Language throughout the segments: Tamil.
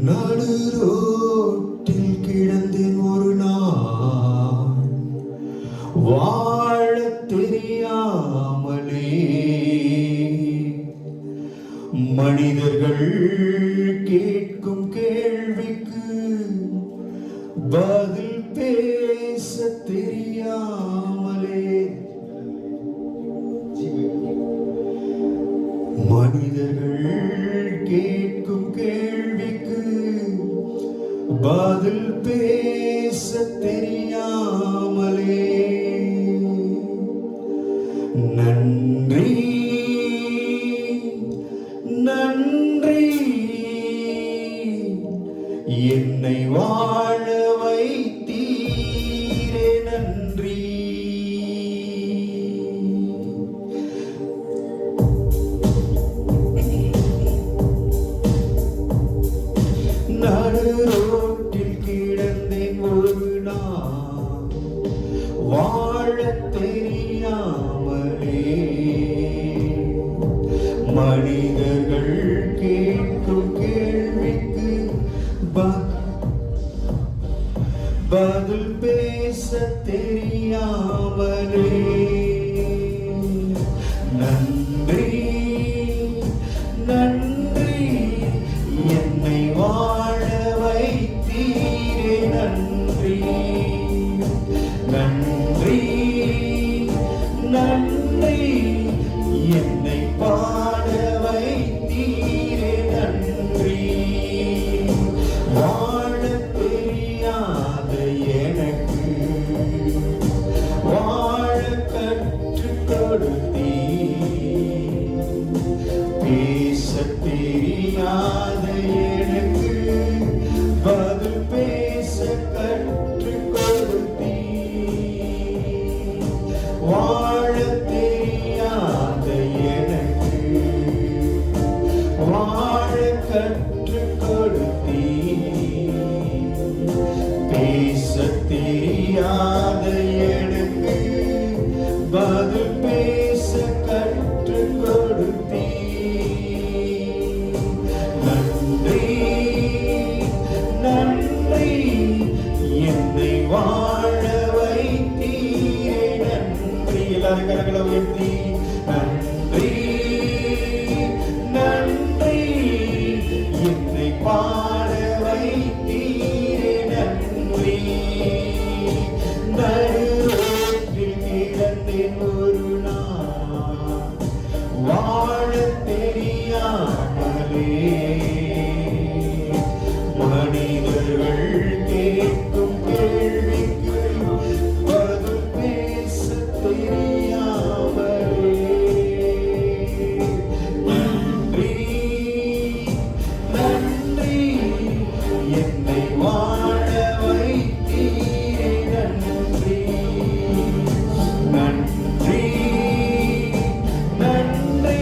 நடு ரோட்டில் கிடந்தேன் ஒரு நாள், வாழத் தெரியாமலே. மனிதர்கள் கேட்கும் கேள்விக்கு பதில் பேச தெரியாமலே. மனிதர்கள் கேட்கும் கேள்விக்கு பதில் பேச தெரியாமலே. நன்றி நன்றி என்னை வாழ வைத்தீரே நன்றி. நடு ரோட்டில் கிடந்தேன் ஒரு நாள், வாழத் தெரியாமலே. மனிதர்கள் கேட்கும் கேள்விக்கு பதில் பேச தெரியாமலே. நன்றி நன்றி என்னை வாழ வைத்தீரே நன்றி. நன்றி நன்றி என்னை பாட வைத்தீரே நன்றி. வாழ தெரியாத எனக்கு வாழ கற்றுக் கொடுத்தீர். பேச தெரியாத எனக்கு பதில் பேச கற்றுக் கொடுத்தீர். வாழ தெரியாத எனக்கு வாழ கற்றுக் கொடுத்தீர். பேச தெரியாத எனக்கு பதில் பேச கற்றுக் கொடுத்தீர். நன்றி நன்றி என்னை வாழ வைத்தீரே நன்றி. எல்லாரும் கரங்களை உயர்த்தி நன்றி நன்றி என்னை பாட வைத்தீரே நன்றி. நடு ரோட்டில் கிடந்தேன் ஒரு நாள், வாழத் தெரியாமலே. மனிதர்கள் கேட்கும் கேள்விக்கு பதில் பேச தெரியாமலே. நன்றி நன்றி என்னை வாழ வைத்தீரே நன்றி. நன்றி நன்றி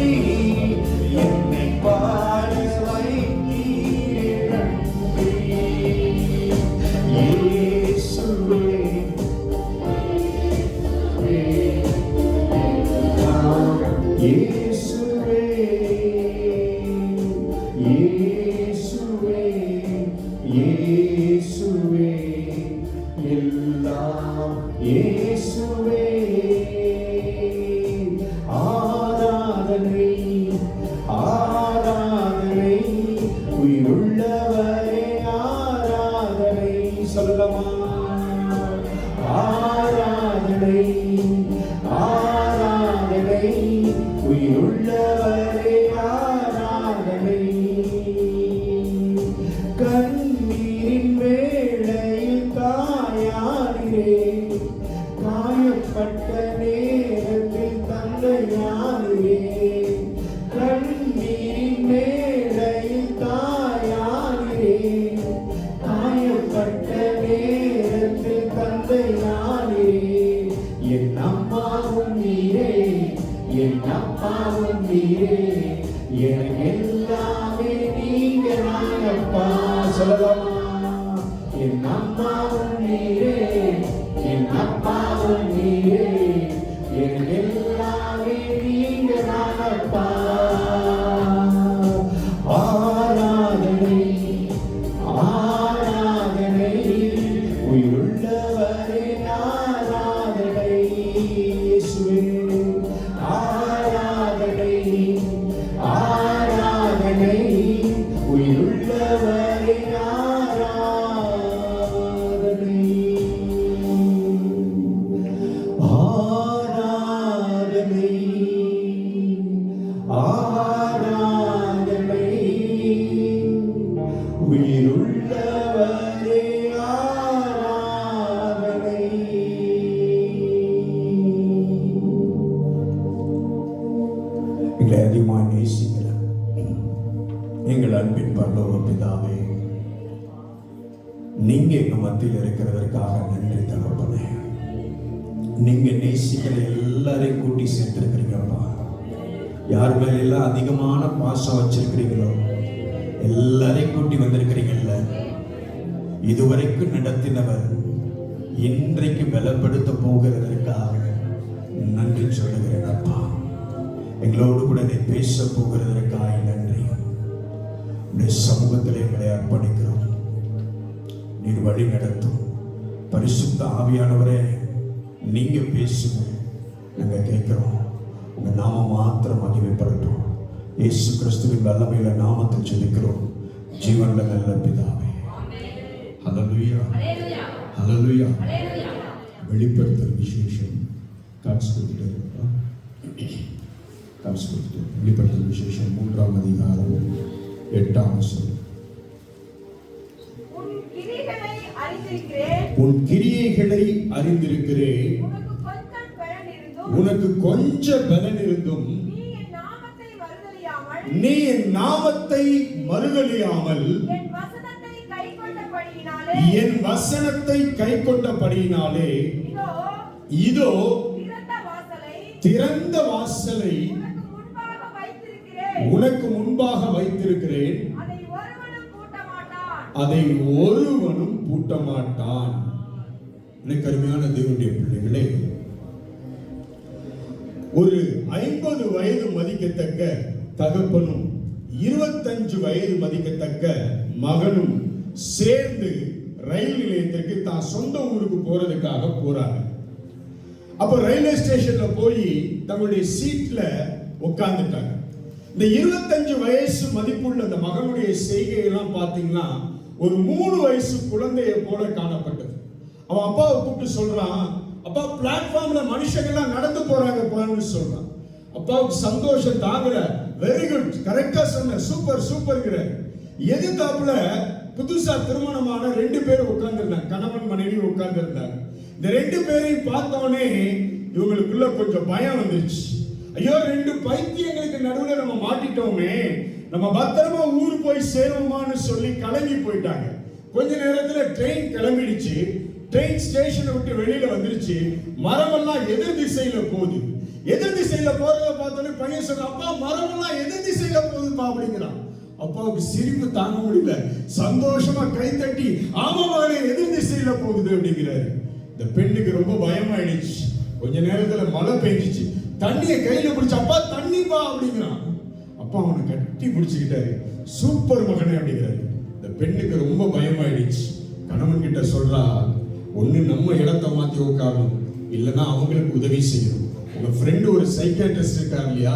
என்னை பாட வைத்தீரே நன்றி. இயேசுவே இயேசுவே இயேசுவே இயேசுவே எல்லாம் இயேசுவே. ஆராதனை ஆராதனை உயிருள்ளவரே ஆராதனை. சொல்லமா ஆராதனை ஆராதனை உயிருள்ளவரே ஆராதனை. கண்ணீரின் வேளையில் தாயானே, காயப்பட்ட நேரத்தில் தந்தையானே. கண்ணீரின் வேளையில் தாயானே, காயப்பட்ட நேரத்தில் தந்தையானே. என் அம்மாவும் நீரே, என் அப்பாவும் நீரே, எனக்கு எல்லாமே நீங்க நாங்கப்பா. சொல்லலாமா? என் அம்மாவும் நீரே, என் அப்பாவும் நீரே, எனக்கு எல்லாமே நீங்க நாங்கப்பா. ஆராதனை நீங்க எங்க மத்தியில் இருக்கிறதற்காக நன்றி தகப்பனே. நீங்க நேசிக்கிற எல்லாரையும் கூட்டி சேர்த்திருக்கிறீங்கப்பா. யார் மேல எல்லாம் அதிகமான பாசம் வச்சிருக்கிறீங்களோ எல்லாரையும் கூட்டி வந்திருக்கிறீங்கல்ல. இதுவரைக்கும் நடத்தினவர் இன்றைக்கு பலப்படுத்த போகிறதற்காக நன்றி சொல்லுகிறேன் அப்பா. எங்களோடு கூட நீ பேச போகிறதற்காக நன்றி. உடைய சமூகத்தில் எங்களை அர்ப்பணிக்கிறோம். நீர் வழி நடத்தும். பரிசுத்த ஆவியானவரே, நீங்க பேசுங்க, நாங்க கேட்கிறோம். உங்க நாம மாத்திரம் மகிமைப்படட்டும். இயேசு கிறிஸ்துவின் வல்லமையில நாமத்தை ஜெபிக்கிறோம் ஜீவன்ல நல்ல பிதாவே. ஹல்லேலூயா, ஹல்லேலூயா. வெளிப்படுத்தல் விசேஷம் காட்சி கொடுத்துட்டு வெளிப்படுத்தல் விசேஷம் 3ஆம் அதிகாரம் 8ஆம் வசனம். உன் கிரியைகளை அறிந்திருக்கிறேன். உனக்கு கொஞ்சம் பலன் இருந்தும் நீ என் நாமத்தை மறுதலியாமல் என் வசனத்தை கைக்கொண்டபடியினாலே இதோ திறந்த வாசலை உனக்கு முன்பாக வைத்திருக்கிறேன், அதை ஒருவனும் பூட்ட மாட்டான். எனக்கு அருமையான தேவனுடைய பிள்ளைகளே, ஒரு 50 வயது மதிக்கத்தக்க தகப்பனும் 25 வயது மதிக்கத்தக்க மகனும் சேர்ந்து ரயில் நிலையத்திற்கு தான் சொந்த ஊருக்கு போறதுக்காக போறாங்க. அப்ப ரயில்வே ஸ்டேஷன்ல போய் தங்களுடைய சீட்ல உட்கார்ந்துட்டாங்க. இந்த 25 வயசு மதிப்புள்ள அந்த மகனுடைய செய்கையெல்லாம் பாத்தீங்கன்னா ஒரு 3 வயசு குழந்தைய போல காணப்பட்டது. அவன் அப்பாவை கூப்பிட்டு சொல்றான், அப்பா பிளாட்ஃபார்ம்ல மனுஷங்கள்லாம் நடந்து போறாங்க சொல்றான். அப்பாவுக்கு சந்தோஷம் தாங்கல. வெரி குட், கரெக்டா சொன்ன, சூப்பர் சூப்பர்ங்கிற. எதிர்த்தாப்புல புதுசா திருமணமான 2 பேர் உட்கார்ந்துருந்தாங்க, கணவன் மனைவி உட்கார்ந்துருந்தாங்க. இந்த 2 பேரையும் பார்த்தோன்னே இவங்களுக்குள்ள கொஞ்சம் பயம் வந்துருச்சு. ஐயோ, 2 பைத்தியங்களுக்கு நடுவில் நம்ம மாட்டிட்டோமே, நம்ம பத்திரமா ஊர் போய் சேருவோமான்னு சொல்லி கலங்கி போயிட்டாங்க. கொஞ்ச நேரத்துல ட்ரெயின் கிளம்பிடுச்சு. ட்ரெயின் ஸ்டேஷனை விட்டு வெளியில வந்துருச்சு. மரமெல்லாம் எதிர் திசையில போகுது. எதிர் திசையில போறத பார்த்தோன்னே பையன் சொல்ற, அப்பா மரமெல்லாம் எதிர் திசையில போகுதுப்பா அப்படிங்கிறான். அப்பாவுக்கு சிரிப்பு தாங்க முடியல. சந்தோஷமா கை தட்டி, ஆமா மகனே எதிர் திசையில போகுது அப்படிங்கிறாரு. இந்த பெண்ணுக்கு ரொம்ப பயமாயிடுச்சு. கொஞ்ச நேரத்துல மழை பெஞ்சிச்சு. தண்ணியை கையில பிடிச்ச, அப்பா தண்ணிப்பா அப்படிங்கிறான். அப்பா அவனை கட்டி பிடிச்சுக்கிட்டாரு. சூப்பர் மகனே அப்படிங்கிறாரு. இந்த பெண்ணுக்கு ரொம்ப பயமாயிடுச்சு. கணவன் கிட்ட சொல்றா, ஒண்ணு நம்ம இடத்தை மாத்தி உட்காரணும், இல்லைன்னா அவங்களுக்கு உதவி செய்யணும். உங்க ஃப்ரெண்டு ஒரு சைக்காட்ரிஸ்ட் இருக்காரு இல்லையா,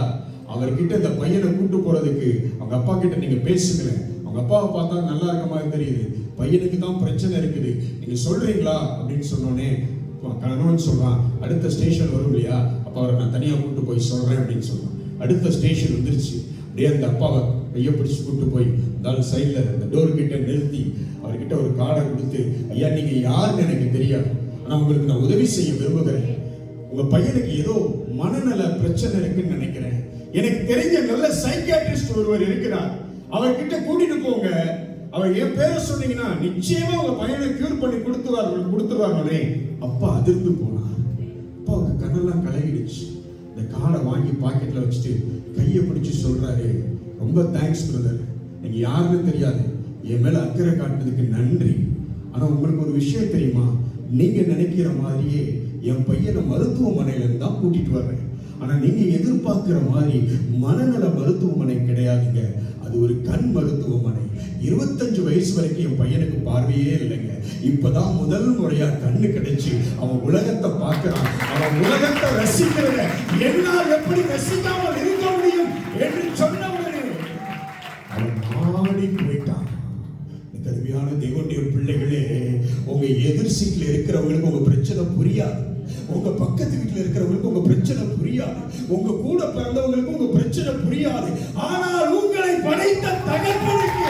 அவர்கிட்ட இந்த பையனை கூட்டு போறதுக்கு அவங்க அப்பா கிட்ட நீங்க பேசுங்களேன். அவங்க அப்பாவை பார்த்தா நல்லா இருக்க மாதிரி தெரியுது, பையனுக்கு தான் பிரச்சனை இருக்குது, நீங்க சொல்றீங்களா அப்படின்னு சொன்னோடனே கணவன் சொல்றான், அடுத்த ஸ்டேஷன் வரும் இல்லையா, அப்ப அவரை நான் தனியா கூட்டு போய் சொல்றேன் அப்படின்னு சொல்றான். அடுத்த ஸ்டேஷன் வந்துருச்சு. அப்படியே அந்த அப்பாவை கையை பிடிச்சு கூட்டு போய் அந்த சைட்ல அந்த டோர் கிட்ட நிறுத்தி அவர்கிட்ட ஒரு கார்டை கொடுத்து, ஐயா நீங்க யாருன்னு எனக்கு தெரியாது, ஆனா உங்களுக்கு நான் உதவி செய்ய விரும்புகிறேன். உங்க பையனுக்கு ஏதோ மனநல பிரச்சனை இருக்குன்னு நினைக்கிறேன். எனக்கு தெரிஞ்ச நல்ல சைக்கியாட்ரிஸ்ட் ஒருவர் இருக்கிறார், அவர்கிட்ட கூட்டிட்டு போங்க. அவர் என் பேரை சொன்னீங்கன்னா நிச்சயமா உங்க பையனை கியூர் பண்ணி கொடுத்துருவாங்களே. அப்பா அதிர்ந்து போனார். அப்பாவுக்கு கண்ணெல்லாம் கலங்கிடுச்சு. இந்த கார்டை வாங்கி பாக்கெட்ல வச்சுட்டு கையை பிடிச்சு சொல்றாரு, ரொம்ப தேங்க்ஸ் பிரதர், நீங்க யாருன்னு தெரியாது, என் மேல அக்கறை காட்டுறதுக்கு நன்றி. ஆனா உங்களுக்கு ஒரு விஷயம் தெரியுமா, நீங்க நினைக்கிற மாதிரியே என் பையனை மருத்துவமனையில இருந்து தான் கூட்டிட்டு வர்றேன். ஆனா நீங்க எதிர்பார்க்கிற மாதிரி மனநல மருத்துவமனை கிடையாதுங்க, அது ஒரு கண் மருத்துவமனை. 25 வயசு வரைக்கும் என் பையனுக்கு பார்வையே இல்லைங்க. இப்பதான் முதல் முறையா கண்ணு கிடைச்சு அவன் உலகத்தை பார்க்கிறான். அவன் உலகத்தை ரசிக்கிறத என்னால் எப்படி ரசிக்காமல் இருக்க முடியும் என்று சொன்ன உடனே அவன் ஆடி போயிட்டான். கருமையான தேவனுடைய பிள்ளைகளே, உங்க எதிர் சீட்ல இருக்கிறவங்களுக்கு உங்க பிரச்சனை புரியாது, உங்க பக்கத்து வீட்டுல இருக்கிறவங்களுக்கு உங்க பிரச்சனை புரியாது, உங்க கூட பிறந்தவங்களுக்கு உங்க பிரச்சனை புரியாது. ஆனால் உங்களை படைத்த தகப்பனுக்கு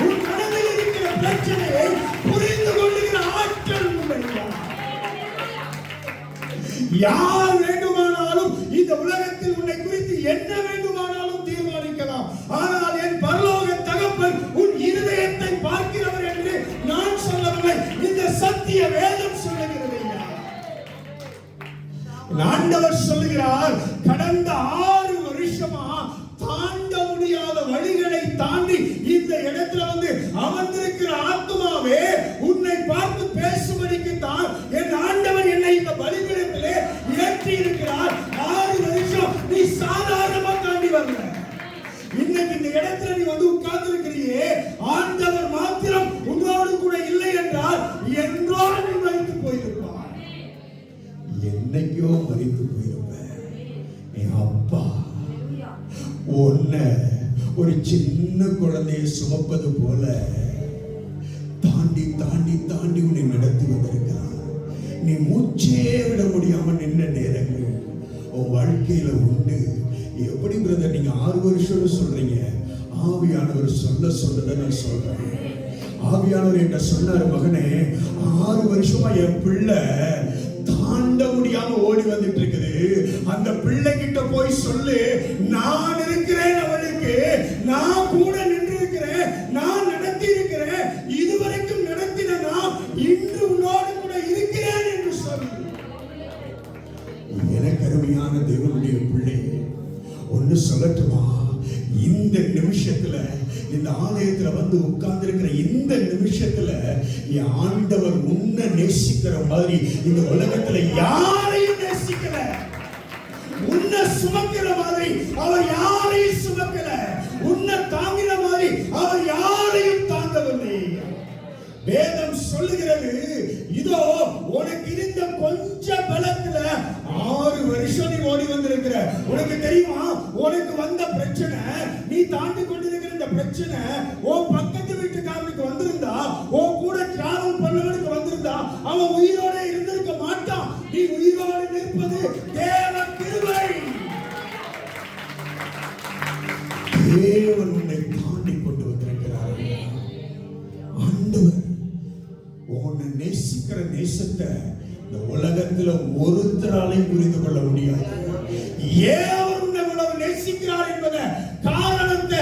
உன் மனதில் இருக்கிற பிரச்சனையை புரிந்து கொள்ளுகிற ஆற்றல் உள்ளது. யார் வேண்டுமானாலும் இந்த உலகத்தில் உன்னை குறித்து என்ன வேண்டுமானாலும் தீர்மானிக்கலாம். ஆனால் என் பரலோக தகப்பன் உன் இருதயத்தை பார்க்கிறவர் என்று நான் சொல்லவில்லை. சத்திய வேதம் சொல்லுகிறது. ஆண்டவர் சொல்லுகிறார், கடந்த 6 வருஷமா தாண்ட முடியாத வழிகளை தாண்டி இந்த இடத்துல வந்து அமர்ந்திருக்கிற ஆத்துமாவே, உன்னை பார்த்து பேசும்படிக்கு தான் என் ஆண்டவர் என்னை இந்த பலிபீடத்திலே ஏற்றி இருக்கிறார். 6 வருஷம் நீ சாதாரணமா தாண்டி வரல. இன்னைக்கு இந்த இடத்துல நீ வந்து உட்கார்ந்து இருக்கிறியே, ஆண்டவர் மாத்திரம் உன்னோடு கூட இல்லை என்றால் என்றோ நீ மரித்து போயிருப்பார். என்னைக்கோ மரித்து போயிருப்பேன். என் அப்பா உன்னை ஒரு சின்ன குழந்தையை சுமப்பது போல தாண்டி தாண்டி தாண்டி உன்னை நடத்தி வந்திருக்கிறார். நீ மூச்சே விட முடியாம நின்ன நேரங்கள் உன் வாழ்க்கையில உண்டு. எப்படி பிரதர் நீங்க 6 வருஷம் சொல்றீங்க? ஆவியானவர் சொல்றதை நான் சொல்றேன். ஆவியானவர் என்ன சொன்னாரு, மகனே 6 வருஷமா என் பிள்ளை தாண்ட முடியாம ஓடி வந்துட்டு இருக்குது. அந்த பிள்ளை கிட்ட போய் சொல்லு, நான் இருக்கிறேன், அவளுக்கு நான் கூட நின்று இருக்கிறேன், நான் நடத்தி இருக்கிறேன், இதுவரைக்கும் நடத்தின நான் இன்று உன்னோடு கூட இருக்கிறேன் என்று சொல்லு. எனக்கு அருமையான தேவனுடைய பிள்ளை, ஒன்னு சொல்லட்டுமா? இந்த நிமிஷத்துல இந்த ஆலயத்துல வந்து உட்கார்ந்து இருக்கிற இந்த நிமிஷத்துல என் ஆண்டவர் உன்னை நேசிக்கிற மாதிரி இந்த உலகத்துல யாரையும் நேசிக்கல. உன்னை சுமக்கிற மாதிரி அவர் யாரையும் சுமக்கல. உன்னை தாங்கின மாதிரி அவர் யாரையும் தாங்கவில்லை. வேதம் சொல்லுகிறது, இதோ உனக்கு இருந்த கொஞ்ச பலத்துல 6 வருஷம் நீ ஓடி வந்திருக்கிற. உனக்கு தெரியுமா, உனக்கு வந்த பிரச்சனை, நீ தாண்டி கொண்டிருக்கிற இந்த பிரச்சனை உன் பக்கத்து வீட்டுக்காரனுக்கு வந்திருந்தா, உன் கூட டிராவல் பண்ணவனுக்கு வந்திருந்தா, அவன் உயிரோட இருந்திருக்க மாட்டான். நீ உயிரோடு நிற்பது தேவ கிருபை. தேவன் உன்னை தாண்டி கொண்டு வந்திருக்கிறார். ஆண்டவர் உன்னை நேசிக்கிற நேசத்தை இந்த உலகத்துல ஒருத்தராலையும் புரிந்து கொள்ள முடியாது. ஏன் உன்னை இவ்வளவு நேசிக்கிறார் என்பதை காரணத்தை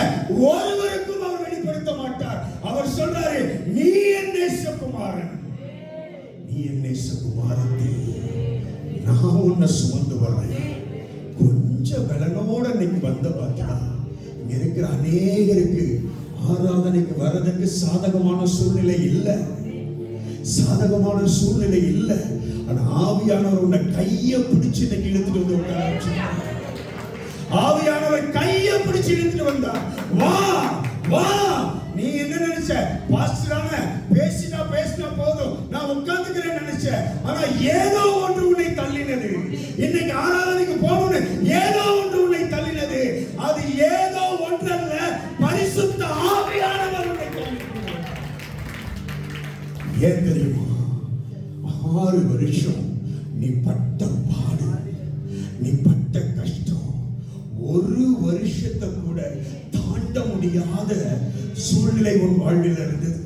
ஒருவருக்கும் அவர் வெளிப்படுத்த மாட்டார். அவர் சொல்றாரு, நீ என் நேசகுமாரன், நீ என் நேசகுமாரத்தி, நான் உன்னை சுமந்து வர்றேன். கொஞ்சம் பலனோட இன்னைக்கு வந்த பார்த்தா இங்க இருக்கிற அநேகருக்கு ஆராதனைக்கு வர்றதுக்கு சாதகமான சூழ்நிலை இல்லை, சாதகமான சூழ்நிலை இல்லை. ஆனா ஆவியானவர் உன்னை கையை பிடிச்சு இன்னைக்கு இழுத்துட்டு வந்து உட்கார. ஆவியானவர் கையை பிடிச்சு இழுத்துட்டு வந்தார். வா வா. நீ என்ன நினைச்ச? பாஸ்டரான பேசினா போதும், நான் உட்கார்ந்துக்கிறேன் நினைச்ச. ஆனா ஏதோ ஒன்று உன்னை தள்ளினது. இன்னைக்கு ஆராதனைக்கு போகணும்னு ஏதோ ஒன்று உன்னை தள்ளினது. அது ஏதோ ஒன்றல்ல, பரிசுத்த ஆவியானவர் உன்னை தள்ளினார். ஏன் தெரியுமா? 6 வருஷம் நீ பட்ட பாடு, நீ பட்ட கஷ்டம், 1 வருஷத்தை கூட தாண்ட முடியாத சூழ்நிலை உன் வாழ்வில் இருந்தது.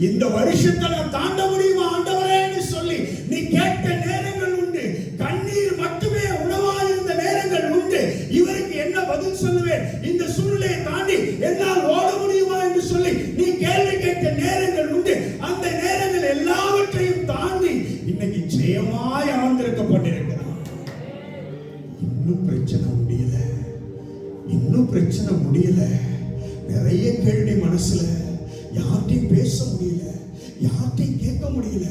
இந்த வருஷத்தை நான் தாண்ட முடியுமா ஆண்டவரே என்று சொல்லி நீ கேட்ட நேரங்கள் உண்டு. கண்ணீர் மட்டுமே உணவாக இருந்த நேரங்கள் உண்டு. இவருக்கு என்ன பதில் சொல்லுவேன், இந்த சூழ்நிலையை தாண்டி என்னால் ஓட முடியுமா என்று சொல்லி நீ கேள்வி கேட்ட நேரங்கள் உண்டு. அந்த நேரங்கள் எல்லாவற்றையும் தாண்டி இன்னைக்கு ஜெயமாய் அமர்ந்திருக்கப்பட்டிருக்கிறார். இன்னும் பிரச்சனை முடியல, இன்னும் பிரச்சனை முடியல. நிறைய கேள்வி மனசுல, யார்கிட்டையும் பேச முடியல, யார்கிட்டையும் கேட்க முடியல,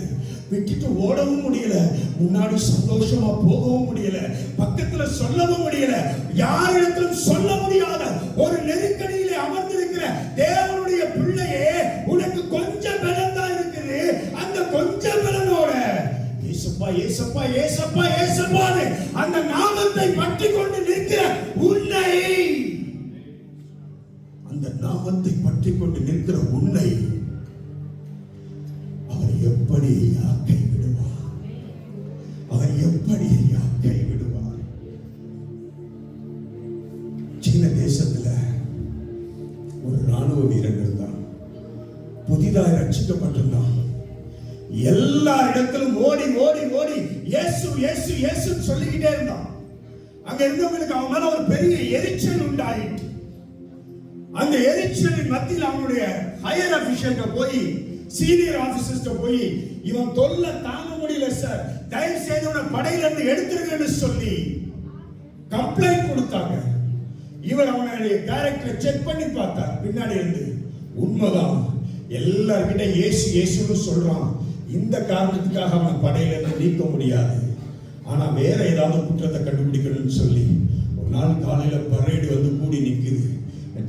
விட்டுட்டு ஓடவும் முடியல, முன்னாடி சந்தோஷமா போகவும் முடியல, பக்கத்துல சொல்லவும் முடியல, யாரிடத்திலும் சொல்ல முடியாத ஒரு நெருக்கடியிலே அமர்ந்திருக்கிற தேவனுடைய பிள்ளையே, உனக்கு கொஞ்சம் பலம் தான் இருக்குது. அந்த கொஞ்சம் பலனோட ஏசப்பா ஏசப்பா ஏசப்பா ஏசப்பான்னு அந்த நாமத்தை பற்றி கொண்டு நிற்கிற உன்னை, அந்த நாமத்தை பற்றி கொண்டு நிற்கிற உன்னை அவர் எப்படி கைவிடுவார்? அவர் எப்படி கைவிடுவார்? சீன தேசத்துல ஒரு ராணுவ வீரன் இருந்தான். புதிதாக ரட்சிக்கப்பட்டிருந்தான். எல்லா இடத்திலும் ஓடி ஓடி ஓடி இயேசு இயேசு இயேசு சொல்லிக்கிட்டே இருந்தான். அங்க இருந்தவங்களுக்கு அவன் மேல ஒரு பெரிய எரிச்சல் உண்டாயிற்று. அந்த எரிச்சலின் மத்தியில் அவனுடைய ஹையர் அபிஷியல்ட்ட போய் சீனியர் ஆபீசர்ஸ் போய் இவன் தொல்லை தாங்க முடியல சார், தயவு செய்து உன படையில இருந்து எடுத்துருங்கன்னு சொல்லி கம்ப்ளைண்ட் கொடுத்தாங்க. இவர் அவனுடைய டைரக்டரை செக் பண்ணி பார்த்தார் பின்னாடி இருந்து. உண்மைதான், எல்லார்கிட்ட இயேசு இயேசுன்னு சொல்றான், இந்த காரணத்துக்காக அவன் படையில இருந்து நீக்க முடியாது, ஆனா வேற ஏதாவது குற்றத்தை கண்டுபிடிக்கணும்னு சொல்லி ஒரு நாள் காலையில பரேடு வந்து கூடி நிக்குது.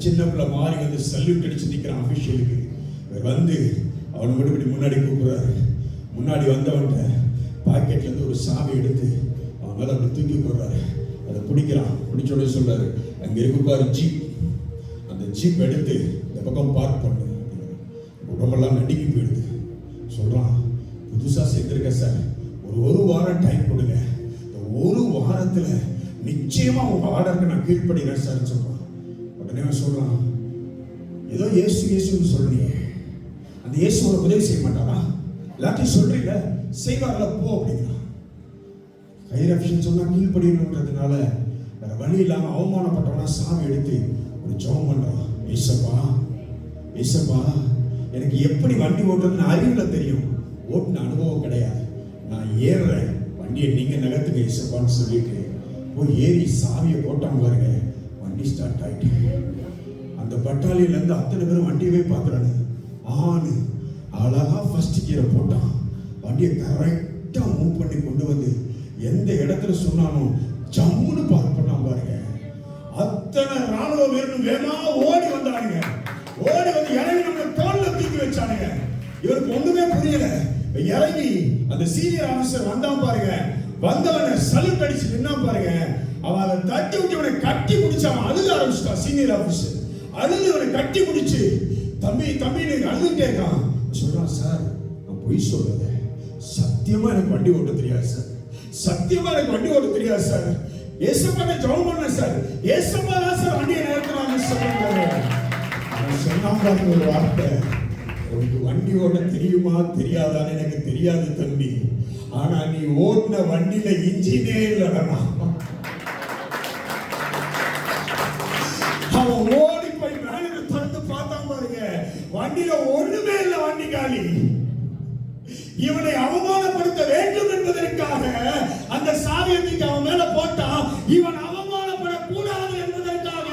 சின்ன பிள்ளை மாறி வந்து சல்யூட் அடிச்சு நிக்கிறான் அபிஷியலுக்கு. இவர் வந்து அவனை மட்டும் முன்னாடி கூப்பிடுறாரு. முன்னாடி வந்தவன்ட்ட பாக்கெட்ல இருந்து ஒரு சாவி எடுத்து அவன் மேல அப்படி தூக்கி போடுறாரு. அதை பிடிக்கிறான். பிடிச்சோட சொல்றாரு, அங்க இருக்கு பாரு ஜீப், அந்த ஜீப் எடுத்து இந்த பக்கம் பார்க் பண்ணு. உடம்பெல்லாம் நடுங்கி போயிடுது. சொல்றான், புதுசா சேர்ந்திருக்க சார், ஒரு வாரம் டைம் கொடுங்க, இந்த ஒரு வாரத்துல நிச்சயமா உங்க ஆர்டருக்கு நான் கீழ்ப்படுகிறேன் சார் சொல்றான். உடனே சொல்றான், ஏதோ இயேசு இயேசுன்னு சொல்றீங்க, அந்த இயேசுவோட உதவி செய்ய மாட்டாரா? எல்லாத்தையும் சொல்றீங்க, செய்வார்ல போ அப்படிங்கிறான். ஹையர் அஃபிஷியல் சொன்னா கீழ்ப்படியணுன்றதுனால வேற வழி இல்லாம அவமானப்பட்டவனா சாமி எடுத்து ஒரு ஜெபம் பண்றான். ஏசப்பா ஏசப்பா, எனக்கு எப்படி வண்டி ஓட்டுறதுன்னு அறிவுல தெரியும், ஓட்டுன அனுபவம் கிடையாது, நான் ஏறுறேன், வண்டியை நீங்க நகர்த்துங்க ஏசப்பான்னு சொல்லிட்டு போய் ஏறி சாவியை போட்டாங்க பாருங்க. வண்டி ஸ்டார்ட் ஆயிட்டு அந்த பட்டாளியில இருந்து அத்தனை பேரும் வண்டியவே பாக்குறாங்க. ஆணு அழகா ஃபர்ஸ்ட் கியரை போட்டான். வண்டியை கரெக்டா மூவ் பண்ணி கொண்டு வந்து எந்த இடத்துல சொன்னானோ ஜம்முன்னு பார்க் பண்ணா பாருங்க. அத்தனை ராணுவ வீரர்கள் வேகமா ஓடி வந்தானுங்க. ஓடி வந்து இறங்கி நம்ம தோல்ல தூக்கி வச்சானுங்க. இவருக்கு ஒண்ணுமே புரியல. இறங்கி அந்த சீனியர் ஆபீசர் வந்தான் பாருங்க. வந்தவனை சல்யூட் அடிச்சு நின்னா பாருங்க. அவன் அதை தட்டி விட்டு அவனை கட்டி பிடிச்சு அவன் அழுக ஆரம்பிச்சிட்டான். சீனியர் ஆபீசர் அழுது அவனை கட்டி பிடிச்சு, தம்பி தம்பி நீங்க அழுதுட்டே இருக்கான். சொல்றான், சார் நான் பொய் சொல்லல, சத்தியமா எனக்கு வண்டி ஓட்ட தெரியாது சார், சத்தியமா எனக்கு வண்டி ஓட்ட தெரியாது சார், ஏசப்பா ஜெபம் பண்ண சார், ஏசப்பா தான் சார் வண்டியை நிறுத்துறாங்க சொல்றாங்க. அவன் சொன்னாங்க ஒரு வார்த்தை, உனக்கு வண்டி ஓட்ட தெரியுமா தெரியாதான்னு எனக்கு தெரியாது தம்பி, ஆனா நீ ஓட்டின வண்டியில இன்ஜினே இல்லடா. அவன் ஓடி போய் மேல திறந்து பார்த்தான் பாருங்க, வண்டியில ஒண்ணுமே இல்ல, வண்டி காலி. இவனை அவமானப்படுத்த வேண்டும் என்பதற்காக அந்த சாவியத்துக்கு அவன் மேல போட்டான். இவன் அவமானப்படக்கூடாது என்பதற்காக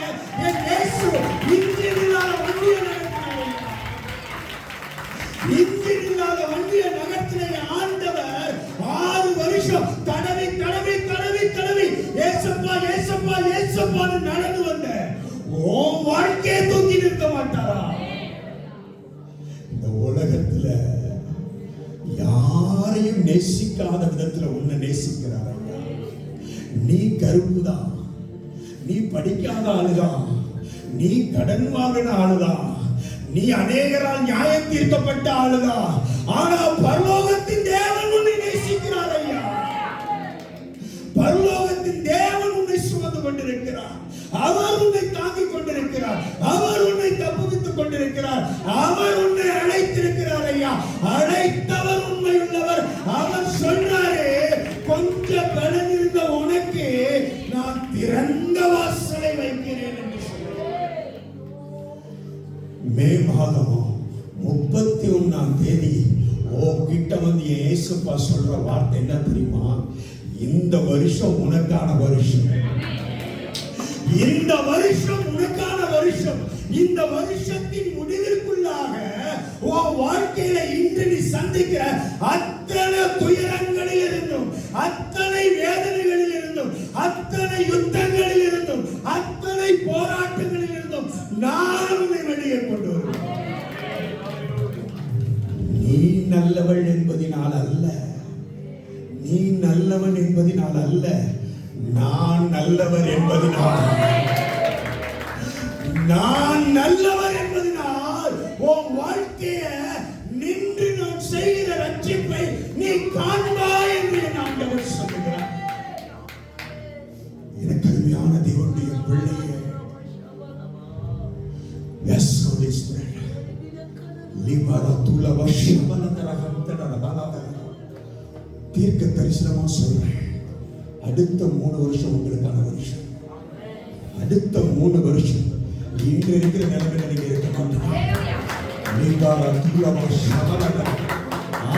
என் இயேசு இன்ஜின் இல்லாத வண்டியை நகர்த்தினார். இன்ஜின் இல்லாத வண்டியை நகர்த்தின ஆண்டவர் 6 வருஷம் தடவி தடவி தடவி தடவி ஏசப்பா ஏசப்பா ஏசப்பான்னு நடந்து வந்த உன் வாழ்க்கையை தூக்கி நிறுத்த மாட்டாரா? இந்த உலகத்துல யாரையும் நேசிக்காத விதத்துல உன்னை நேசிக்கிறார். நீ கருப்புதான், நீ படிக்காத ஆளுதான், நீ கடன் வாங்கின ஆளுதான், நீ அநேகரால் நியாயம் தீர்க்கப்பட்ட ஆளுதான், ஆனா பரலோகத்தின் தேவன் உன்னை நேசிக்கிறார் ஐயா. பரலோகத்தின் தேவன் உன்னை சுமந்து கொண்டிருக்கிறார். அவர் உன்னை தாங்கிக் கொண்டிருக்கிறார். அவர் உன்னை தப்புவித்துக் கொண்டிருக்கிறார். அவர் உன்னை அழைத்திருக்கிறார் ஐயா. அழைத்தவர் உண்மை உள்ளவர். அவர் சொன்னாரே, கொஞ்சம் பலன் இருந்த உனக்கு நான் திறந்த வாசலை வைக்கிறேன் என்று சொன்னார். மே மாதம் 31ஆம் தேதி உன்கிட்ட வந்து இயேசுப்பா சொல்ற வார்த்தை என்ன தெரியுமா? இந்த வருஷம் உனக்கான வருஷம், இந்த வருஷம் உனக்கான வருஷம். இந்த வருஷத்தின் முடிவிற்குள்ளாக உன் வாழ்க்கையில இன்று நீ சந்திக்கிற அத்தனை துயரங்களில் இருந்தும், அத்தனை வேதனைகளில் இருந்தும், அத்தனை யுத்தங்களில் இருந்தும், அத்தனை போராட்டங்களில் இருந்தும் நான் உன்னை வெளியே கொண்டு வருவேன். நீ நல்லவள் என்பதினால் அல்ல, நீ நல்லவன் என்பதினால் அல்ல, நான் நல்லவர் என்பதனால், நான் நல்லவர் என்பதனால் உன் வாழ்க்கைய நின்று நான் செய்கிற ரட்சிப்பை நீ காண்பாய் என்று ஆண்டவர் சொல்கிறார். எனக்கு அருமையான தேவனுடைய பிள்ளையே, எஸ் ஹோலி ஸ்பிரிட் லிபரா துலவ ஷிமனதரகம் தடரதரத தீர்க்க தரிசனமா சொல்றேன். அடுத்த 3 வருஷம் உங்களுக்கான வருஷம். அடுத்த 3 வருஷம் இன்று இருக்கிற நிலைமையில நீங்க இருக்க மாட்டீங்க.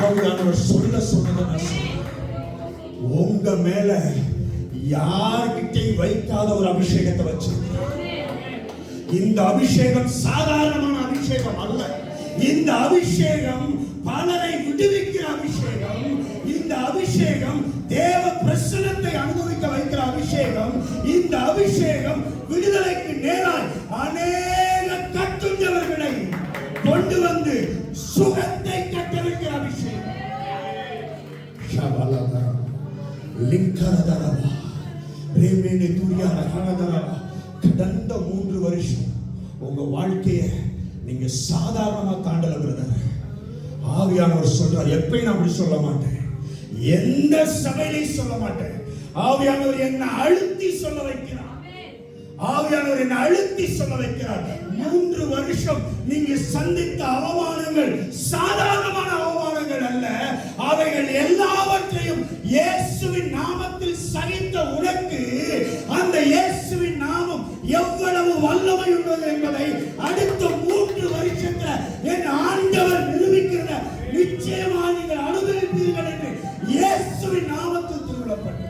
ஆவியானவர் சொல்ல சொன்னதை நான் சொல்றேன். உங்க மேல யார்கிட்டையும் வைக்காத ஒரு அபிஷேகத்தை வச்சு. இந்த அபிஷேகம் சாதாரணமான அபிஷேகம் அல்ல. இந்த அபிஷேகம் பலரை விடுவிக்கிற அபிஷேகம். இந்த அபிஷேகம் தேவ பிரசன்னத்தை அனுபவிக்க வைக்கிற அபிஷேகம். இந்த அபிஷேகம் விடுதலைக்கு நேராய் அநேக கட்டுண்டவர்களை கொண்டு வந்து சுகத்தை கட்ட வைக்கிற அபிஷேகம். கடந்த 3 வருஷம் உங்க வாழ்க்கையை நீங்க சாதாரணமா தாண்டல பிரதர். ஆவியானவர் சொல்றார், எப்பயும் நான் அப்படி சொல்ல மாட்டேன், எந்த சபையிலையும் சொல்ல மாட்டேன். ஆவியானவர் என்ன அழுத்தி சொல்ல வைக்கிறார். ஆவியானவர் என்ன அழுத்தி சொல்ல வைக்கிறார். 3 வருஷம் நீங்க சந்தித்த அவமானங்கள் சாதாரணமான அவமானங்கள் அல்ல. அவைகள் எல்லாவற்றையும் இயேசுவின் நாமத்தில் சகித்த உனக்கு அந்த இயேசுவின் நாமம் எவ்வளவு வல்லமை உள்ளது என்பதை அடுத்த 3 வருஷத்துல என் ஆண்டவர் நிரூபிக்கிறத நிச்சயமா நீங்கள் அனுபவிப்பீர்கள் என்று இயேசுவின் நாமத்தில் திருவிழப்பட்டது.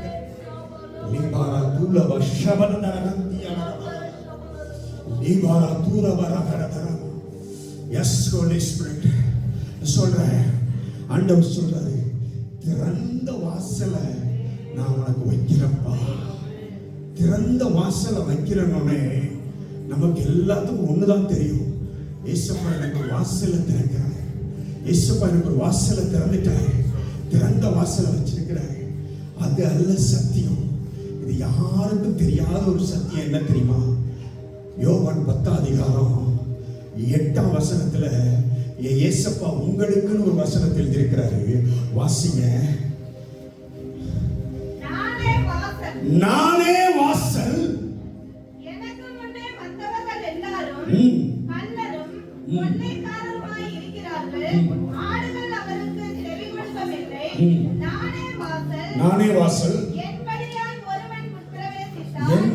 ஆண்டவர் சொல்றாரு, திறந்த வாசல நான் உனக்கு வைக்கிறப்பா. திறந்த வாசல வைக்கிறனே நமக்கு எல்லாத்துக்கும் ஒண்ணுதான் தெரியும். ஏசப்பா எனக்கு வாசல திறக்கிறாரு, ஏசப்பா எனக்கு ஒரு வாசல திறந்துட்டாரு, திறந்த வாசல வச்சிருக்கிறாரு. அது அல்ல சத்தியம். இது யாருக்கும் தெரியாத ஒரு சத்தியம். என்ன தெரியுமா? யோவான் 10 அதிகாரம் 8 வசனத்துல இயேசப்பா உங்களுக்குன்னு ஒரு வசனத்தில் இருக்கிறாரு. வாசிங்க. நானே வாசல், எனக்கு முன்னே வந்தவர்கள் எல்லாரும் கள்ளரும் கொள்ளைக்காரருமாய் இருக்கிறார்கள். ஆடுகள் அவருக்கு செவி கொடுக்கவில்லை. நானே வாசல். என்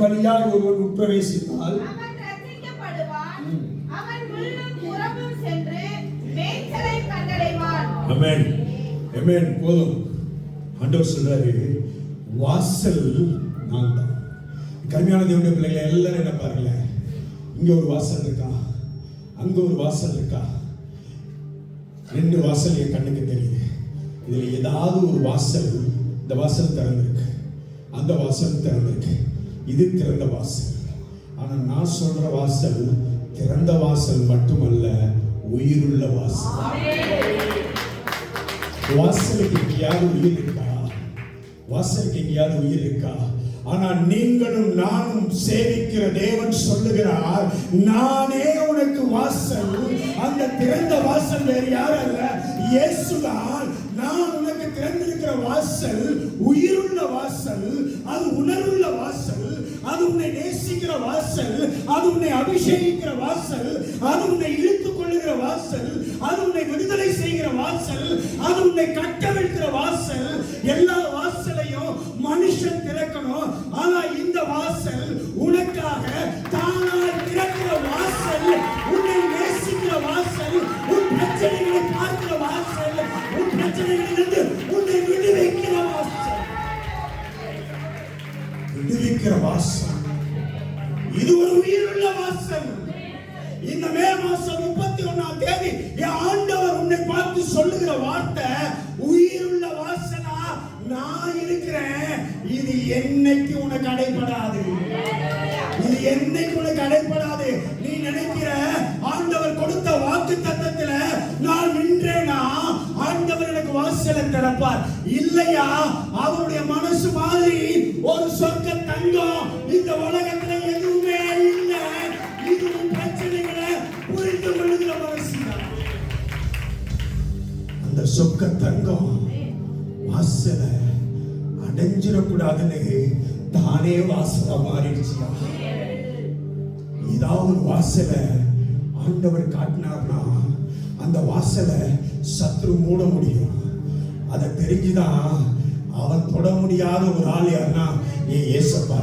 வழியாய் ஒருவன் உட்பிரவேசித்தால் அவன் ரட்சிக்கப்படுவான். அவன் உள்ளும் புறமும் சென்று மேய்ச்சலை கண்டடைவான். ஆமென், ஆமென். போதும். ஆண்டவர் சொல்றாரு, வாசல் நான் தான். கருமையான தேவனுடைய பிள்ளைகளை எல்லாரும் என்ன பாருங்கள, இங்க ஒரு வாசல் இருக்கா, அங்க ஒரு வாசல் இருக்கா. 2 வாசல் என் கண்ணுக்கு தெரியுது. இதுல ஏதாவது ஒரு வாசல், இந்த வாசல் திறந்திருக்கு, அந்த வாசல் திறந்திருக்கு, இது திறந்த வாசல். ஆனா நான் சொல்ற வாசல் திறந்த வாசல் மட்டுமல்ல, உயிருள்ள வாசல். வாசலுக்கு எங்கேயாவது உயிர் இருக்கா? வாசலுக்கு எங்கேயாவது உயிர் இருக்கா? ஆனா நீங்களும் நானும் சேவிக்கிற தேவன் சொல்லுகிறார், நானே உனக்கு வாசல். அந்த திறந்த வாசல் வேறு யாரும் அல்ல, இயேசுதான். நான் உனக்கு திறந்திருக்கிற வாசல் உயிருள்ள வாசல், அது உணர்வுள்ள வாசல், அது உன்னை நேசிக்கிற வாசல், அது உன்னை அபிஷேகிக்கிற வாசல், அது உன்னை இழுத்துக் கொள்ளுகிற வாசல், அது உன்னை விடுதலை செய்கிற வாசல், அது உன்னை கட்டவிழ்க்கிற வாசல். எல்லா வாசலையும் மனுஷன் திறக்கணும். ஆனா இந்த வாசல் உனக்காக தானாய் திறக்கிற வாசல், உன்னை நேசிக்கிற வாசல், உன் பிரச்சனைகளை பார்க்கிற வாசல், உன் பிரச்சனைகளிலிருந்து உன்னை விடுவிக்கிற வாசல். விடுவிக்கிற வாசல், இது ஒரு உயிருள்ள வாசல். இந்த மே மாசம் 31ஆம் தேதி என் ஆண்டவர் உன்னை பார்த்து சொல்லுகிற வார்த்தை, உயிருள்ள வாசலா நான் இருக்கிறேன். இது என்னைக்கு உனக்கு அடைபடாது, இது என்னைக்கு உனக்கு அடைபடாது. நீ நினைக்கிற ஆண்டவர் கொடுத்த வாக்கு தத்தத்துல நான் நின்றேனா, ஆண்டவர் எனக்கு வாசலை திறப்பார் இல்லையா? அவருடைய மனசு மாதிரி ஒரு சொர்க்க தங்கம் இந்த உலகத்துல எதுவுமே இல்லை. இது உன் பிரச்சனைகளை புரிந்து கொள்ளுகிற மனசு. அந்த சொர்க்க தங்கம் வாசல அடைஞ்சிடக்கூடாதுன்னு தானே வாசலா மாறிடுச்சு. ஏதாவது ஒரு வாசல ஆண்டவர் காட்டினார்னா அந்த வாசல சத்ரு மூட முடியும். அதை தெரிஞ்சுதான் அவன் தொட முடியாத ஒரு ஆள் யாருன்னா என் ஏசப்பா.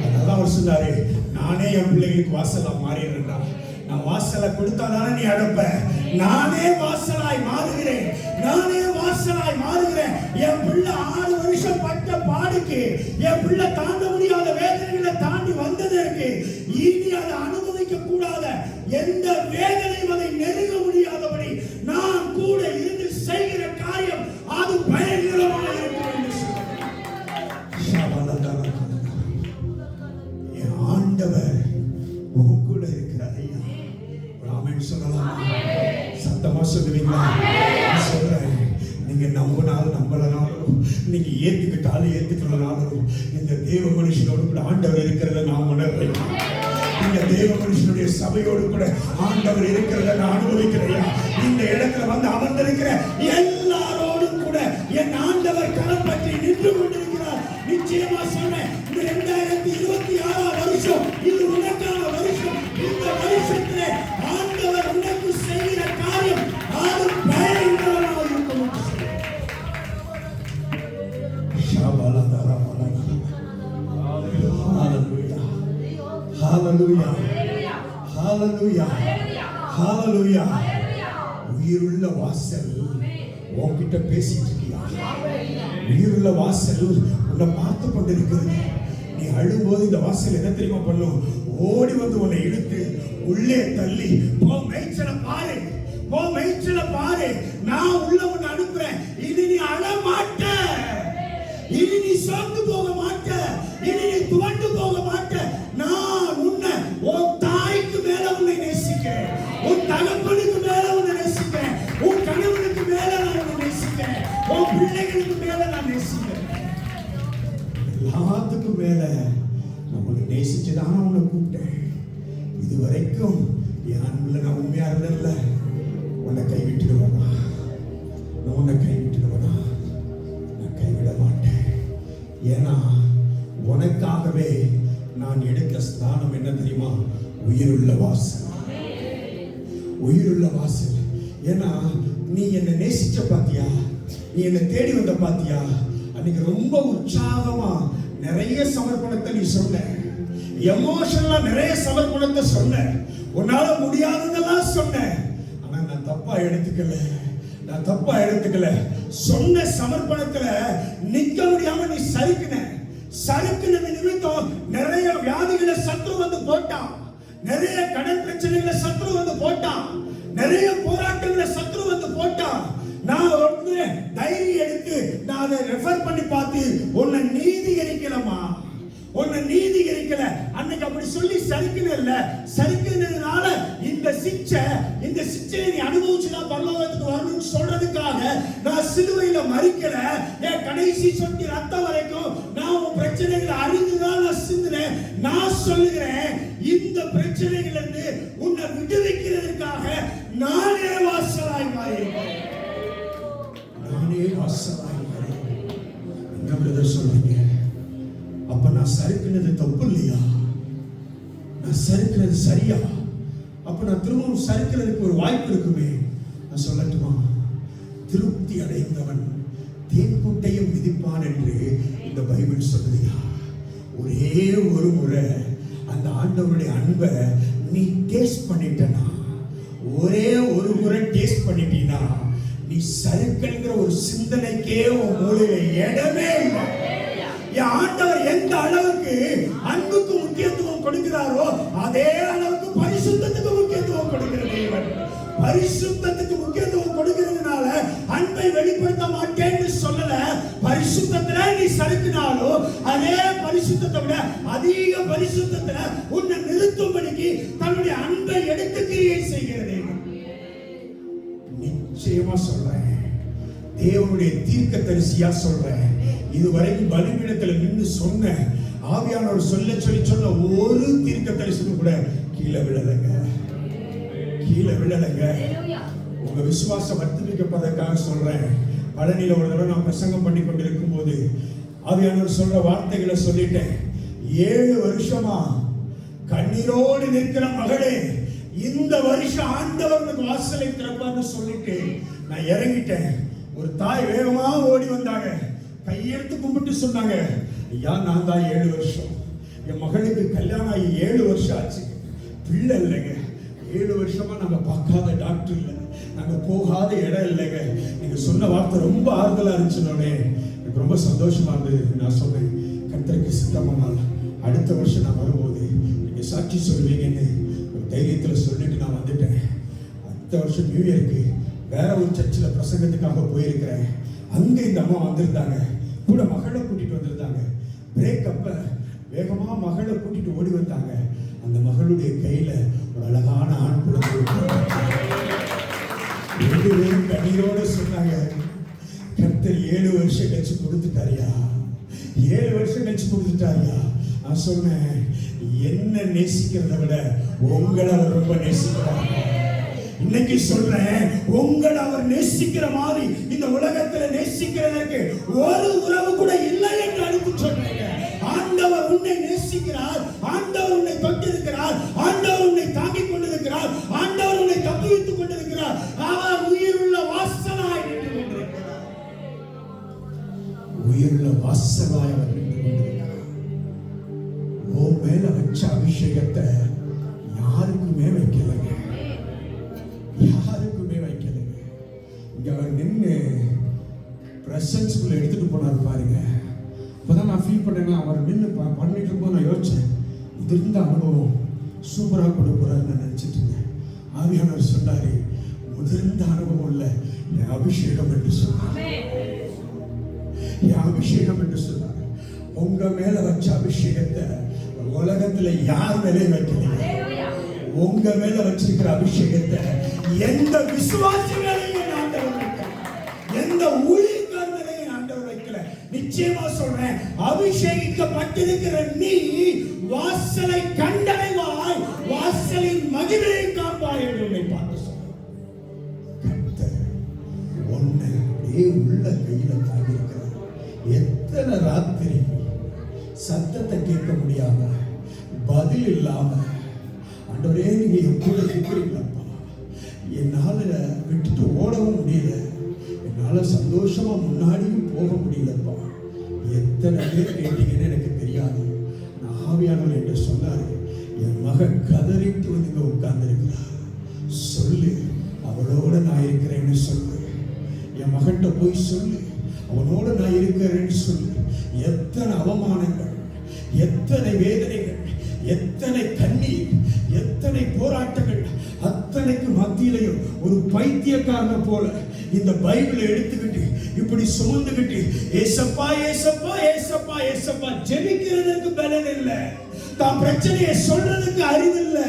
அதனால அவர் சொன்னாரு, நானே என் பிள்ளைகளுக்கு வாசலா மாறிடுறேன்டா. நான் வாசலை கொடுத்தாதானே நீ அடைப்ப. நானே வாசலாய் மாறுகிறேன், நானே வாசலாய் மாறுகிறேன். என் பிள்ளை 6 வருஷம் பட்ட பாடுக்கு, என் பிள்ளை தாண்ட முடியாத வேதனைகளை தாண்டி வந்ததற்கு, இனி அதை அனுபவிக்க கூடாத எந்த வேதனையும் அதை நெருங்க முடியாதபடி நான் கூட இருந்து செய்கிற காரியம் அது பயங்கரமாக இருக்கும் என்று என் ஆண்டவர் உன் கூட இருக்கிறார். ஐயா ஆமென் சொல்லலாம். சத்தமா சொல்லுவீங்களா? சொல்றேன். நீங்க நம்பினாலும் நம்பலனாலும், நீங்க ஏத்துக்கிட்டாலும் ஏத்துக்கலனாலும், இந்த தேவ மனுஷனோடு கூட ஆண்டவர் இருக்கிறத நான் உணர்றேன். இந்த தேவ மனுஷனுடைய சபையோடு கூட ஆண்டவர் இருக்கிறத நான் அனுபவிக்கிறேன். இந்த இடத்துல வந்து அமர்ந்திருக்கிற எல்லாரோடும் கூட என் ஆண்டவர் கரம் பற்றி நின்று கொண்டிருக்கிறார். நிச்சயமா சொல்றேன், இந்த 2026 வருஷம் இது உனக்கான வருஷம். இந்த வருஷத்திலே ஆண்டவர் உனக்கு செய்கிற காரியம் அது பயங்கரமாக இருக்கும். Hallelujah. Hallelujah. Hallelujah. உயிருள்ள வாசல் உன்கிட்ட பேசிட்டு இருக்கியா? உயிருள்ள வாசல் உன்னை பார்த்து கொண்டிருக்கிறது. நீ அழும்போது இந்த வாசல் என்ன தெரியுமா பண்ணும்? ஓடி வந்து உன்னை இழுத்து உள்ளே தள்ளி, போ மேய்ச்சலை பாரு, போ மேய்ச்சலை பாரு, நான் உள்ள உன்னை அனுப்புறேன். இனி நீ அழ மாட்ட, இனி நீ சோர்ந்து போக மாட்ட, இனி நீ துவண்டு போக மாட்ட. நான் உன்னை உன் தாய்க்கு மேல உன்னை நேசிக்கிறேன், உன் தகப்பனுக்கு மேல உன்னை நேசிக்கிறேன், உன் கணவனுக்கு மேல நான் உன்னை நேசிக்கிறேன், உன் பிள்ளைகளுக்கு மேல நான் நேசிக்கிறேன். எல்லாத்துக்கும் மேல நான் உன்னை நேசிச்சுதான் உன்னை கூப்பிட்டேன். இது வரைக்கும் என் அன்புல நான் உண்மையா இருந்தேன்ல, உன்னை கைவிட்டுடுவேனா? நான் உன்னை கைவிட்டுடுவேனா? நான் கைவிட மாட்டேன். ஏன்னா உனக்காகவே நான் எடுத்த ஸ்தானம் என்ன தெரியுமா? உயிருள்ள வாசல். உயிருள்ள வாசல். ஏன்னா நீ என்னை நேசிச்ச பாத்தியா, நீ என்னை தேடி வந்த பாத்தியா, அன்னைக்கு ரொம்ப உற்சாகமா நிறைய சமர்ப்பணத்தை நீ சொன்ன, எமோஷனலா நிறைய சமர்ப்பணத்தை சொன்ன, உன்னால முடியாததெல்லாம் சொன்ன. ஆனா நான் தப்பா எடுத்துக்கல, நான் தப்பா எடுத்துக்கல. சொன்ன சமர்ப்பணத்துல நிக்க முடியாம நீ சறுக்குன நிமித்தம் நிறைய வியாதிகளை சத்ரு வந்து போட்டான், நிறைய கடன் பிரச்சனைகளை சத்ரு வந்து போட்டான், நிறைய போராட்டங்களை சத்ரு வந்து போட்டான். நான் வந்து தைரியம் எடுத்து நான் அதை ரெஃபர் பண்ணி பார்த்து உன்னை நீதிகரிக்கலமா, உன்னை நீதிகரிக்கல. அன்னைக்கு அப்படி சொல்லி சறுக்குனதுனால இந்த சிச்சையை நீ அனுபவிச்சுதான் பரலோகத்துக்கு வரணும்னு சொல்றதுக்காக நான் சிலுவையில மறிக்கல. என் கடைசி சொட்டி ரத்தம் வரைக்கும் நான் உன் பிரச்சனைகளை அறிந்துதான் நான் சிந்தினேன். நான் சொல்லுகிறேன், இந்த பிரச்சனைகள் இருந்து உன்னை விடுவிக்கிறதுக்காக நானே வாசலாய் மாறியிருக்கிறேன். நானே வாசலாய் மாறியிருக்கிறேன். என்ன பிரதர் சொல்றீங்க? அப்ப நான் சறுக்குனது தப்பு இல்லையா? நான் சறுக்குனது சரியா? அப்ப நான் திரும்பவும் சறுக்குறதுக்கு ஒரு வாய்ப்பு இருக்குமே. நான் சொல்லட்டுமா? திருப்தி அடைந்தவன் தேன்கூட்டையும் மிதிப்பான் என்று இந்த பைபிள் சொல்லுதியா? ஒரே ஒரு முறை அந்த ஆண்டவருடைய அன்பை நீ டேஸ்ட் பண்ணிட்டனா, ஒரே ஒரு முறை டேஸ்ட் பண்ணிட்டீனா, நீ சறுக்கல்ங்கிற ஒரு சிந்தனைக்கே உன் மூளையில இடமே இல்லை. என் ஆண்டவர் எந்த அளவுக்கு அன்புக்கு முக்கியத்துவம் கொடுக்கிறாரோ அதே அளவுக்கு பரிசுத்தத்துக்கு முக்கியத்துவம் கொடுக்கிற தேவன். பரிசுத்தத்துக்கு முக்கியத்துவம் கொடுக்கிறதுனால அன்பை வெளிப்படுத்த மாட்டேன்னு சொல்லல. பரிசுத்தத்துல நீ சறுக்கினாலும் அதே பரிசுத்தத்தை விட அதிக பரிசுத்தத்துல உன்னை நிறுத்தும்படிக்கு தன்னுடைய அன்பை எடுத்து கிரியை செய்கிற தேவன். நிச்சயமா சொல்றேன், தேவனுடைய தீர்க்கதரிசியா சொல்றேன், இதுவரைக்கும் பலிபீடத்தில் நின்று சொன்ன ஆவியானவர் சொன்ன ஒரு தீர்க்கதரிசிக்கு கூட கீழே விழலைங்க. உங்க விசுவாசம் வர்த்திக்கப்பதற்காக சொல்றேன். பழனியில ஒரு தடவை நான் பிரசங்கம் பண்ணி கொண்டிருக்கும் போது ஆவியானவர் சொல்ற வார்த்தைகளை சொல்லிட்டேன். 7 வருஷமா கண்ணீரோடு நிற்கிற மகளே, இந்த வருஷம் ஆண்டவருக்கு வாசலை திறப்பான்னு சொல்லிட்டு நான் இறங்கிட்டேன். ஒரு தாய் வேகமா ஓடி வந்தாங்க, கையெடுத்து கும்பிட்டு சொன்னாங்க, ஐயா நான் தான் 7 வருஷம், என் மகளுக்கு கல்யாணம் ஆகி 7 வருஷம் ஆச்சு, பிள்ளை இல்லைங்க, 7 வருஷமா நாங்க பார்க்காத டாக்டர் இல்லை, நாங்க போகாத இடம் இல்லைங்க. நீங்க சொன்ன வார்த்தை ரொம்ப ஆறுதலா இருந்துச்சுன்னே எனக்கு ரொம்ப சந்தோஷமா இருந்தது. நான் சொன்னேன், கர்த்தருக்கு சித்தமானால் அடுத்த வருஷம் நான் வரும்போது நீங்க சாட்சி சொல்லுவீங்கன்னு ஒரு தைரியத்துல சொல்லிட்டு நான் வந்துட்டேன். அடுத்த வருஷம் நியூ இயருக்கு வேற ஒரு சர்ச்சில் பிரசங்கத்துக்காக போயிருக்கிறேன். அங்க இந்த அம்மா வந்திருந்தாங்க, கூட மகளை கூட்டிட்டு வந்திருந்தாங்க. பிரேக் அப்ப வேகமா மகளை கூட்டிட்டு ஓடி வந்தாங்க. அந்த மகளுடைய கையில ஒரு அழகான ஆண் குழந்தை. 2 பேரும் கண்ணீரோட சொன்னாங்க, கர்த்தர் 7 வருஷம் கழிச்சு கொடுத்துட்டாரியா, 7 வருஷம் கழிச்சு கொடுத்துட்டாரியா. நான் சொன்னேன், என்ன நேசிக்கிறத விட உங்களை அவர் ரொம்ப நேசிக்கிறார். இன்னைக்கு சொல்றேன், உங்களை அவர் நேசிக்கிற மாதிரி இந்த உலகத்துல நேசிக்கிறதுக்கு ஒரு உறவு கூட இல்லை என்று அனுப்பி சொன்னேன். ஆண்டவர் உன்னை நேசிக்கிறார், ஆண்டவர் உன்னை தொட்டிருக்கிறார், ஆண்டவர் உன்னை தாங்கிக் கொண்டிருக்கிறார், ஆண்டவர் உன்னை தப்புவித்துக் கொண்டிருக்கிறார். அவர் உயிருள்ள வாசலாய் நின்று கொண்டிருக்கிறார். உயிருள்ள வாசலாய் அவர் நின்று கொண்டிருக்கிறார். உன் மேல வச்ச அபிஷேகத்தை யாருக்குமே வைக்கலைங்க, யாருக்குமே வைக்கலைங்க. இங்க அவர் நின்று பிரசன்ஸ்குள்ள எடுத்துட்டு போனார் பாருங்க. அப்பதான் நான் ஃபீல் பண்ணேன்னா, அவர் நின்று பண்ணிட்டு இருக்கும்போது நான் யோசிச்சேன், இது இருந்த அனுபவம் சூப்பராக கொடுக்குறாருன்னு நான் நினைச்சிட்டு இருந்தேன். ஆவியானவர் சொன்னாரு, முதிர்ந்த அனுபவம் இல்லை, என் அபிஷேகம் என்று சொன்னார். என் அபிஷேகம் என்று சொன்னார். உங்க மேல வச்ச அபிஷேகத்தை உலகத்துல யார் மேலே வைக்கலைங்க. உங்க மேல வச்சிருக்கிற அபிஷேகத்தை எந்த விசுவாசி மேலையும் ஆண்டவர் வைக்கல, எந்த ஊழியக்கார மேலையும் ஆண்டவர் வைக்கல. நிச்சயமா சொல்றேன், அபிஷேகிக்கப்பட்டிருக்கிற நீ வாசலை கண்டடைவாய், வாசலின் மகிமையை காண்பாய் என்று உன்னை பார்த்து சொன்னார். கர்த்தர் உன்னை அப்படியே உள்ள கையில தாங்கியிருக்கிறார். எத்தனை ராத்திரி சத்தத்தை கேட்க முடியாம, பதில் இல்லாம, ஆண்டவரே நீங்க எப்படி இருக்கிறீங்களப்பா, என்னால விட்டுட்டு ஓடவும் முடியல, என்னால சந்தோஷமா முன்னாடியும் போக முடியலப்பா, எத்தனை பேர் கேட்டீங்கன்னு எனக்கு தெரியாது. ஆவியானவர் என்று சொன்னாரு, என் மகன் கதறிட்டு வந்து இங்க உட்கார்ந்து இருக்கிறார், சொல்லு அவளோட நான் இருக்கிறேன்னு சொல்லு, என் மகன்கிட்ட போய் சொல்லு அவனோட நான் இருக்கிறேன்னு சொல்லு. எத்தனை அவமானங்கள், எத்தனை வேதனைகள், எத்தனை கண்ணீர், எத்தனை போராட்டங்கள், அத்தனைக்கு மத்தியிலையும் ஒரு பைத்தியக்காரனை போல இந்த பைபிளை எடுத்துக்கிட்டு இப்படி சுமந்துக்கிட்டு ஏசப்பா ஏசப்பா ஏசப்பா ஏசப்பா ஜெபிக்கிறதுக்கு பலன் இல்லை, தான் பிரச்சனையை சொல்றதுக்கு அறிவு இல்லை.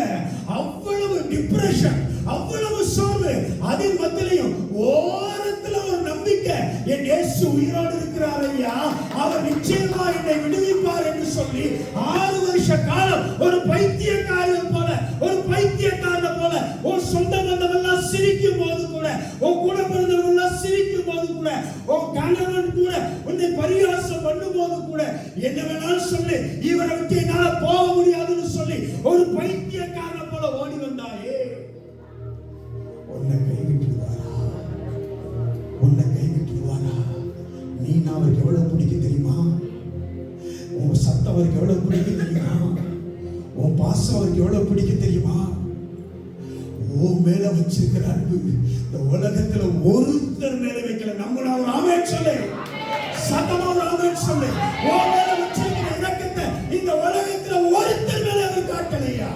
அவ்வளவு டிப்ரெஷன், அவ்வளவு சோர்வு, அதில் மத்தியிலையும் ஓரத்துல ஒரு நம்பிக்கை, என் இயேசு உயிரோடு இருக்கிறார் ஐயா, அவர் நிச்சயமா என்னை விடுவிப்பார் என்று சொல்லி 6 வருஷ காலம் ஒரு பைத்தியக்காரன் போல, ஒரு பைத்தியக்காரனை போல, ஒரு சொந்த பந்தம் எல்லாம் சிரிக்கும் போது கூட, உன் கூட பிறந்தவங்க எல்லாம் சிரிக்கும் போது கூட, உன் கணவன் கூட உன்னை பரிகாசம் பண்ணும் போது கூட, என்ன வேணாலும் சொல்லு, இவரை விட்டு என்னால போக முடியாதுன்னு சொல்லி ஒரு பைத்தியக்காரனை போல ஓடி வந்தாயே. உன்னை கைவிட்டுவாரா? உன்னை கைவிட்டுவாரா? நீ நான் அவருக்கு எவ்வளவு பிடிக்கும் தெரியுமா? உன் சத்தம் அவருக்கு எவ்வளவு பிடிக்கும் தெரியுமா? உன் பாசம் அவருக்கு எவ்வளவு பிடிக்கும் தெரியுமா? உன் மேல வச்சிருக்கிற அன்பு இந்த உலகத்துல ஒருத்தர் மேல வைக்கல. நம்மள ஒரு ஆமென் சொல்லு, சத்தமா ஒரு ஆமென் சொல்லு. உன் மேல வச்சிருக்கிற இரக்கத்தை இந்த உலகத்துல ஒருத்தர் மேல அவர் காட்டலையா?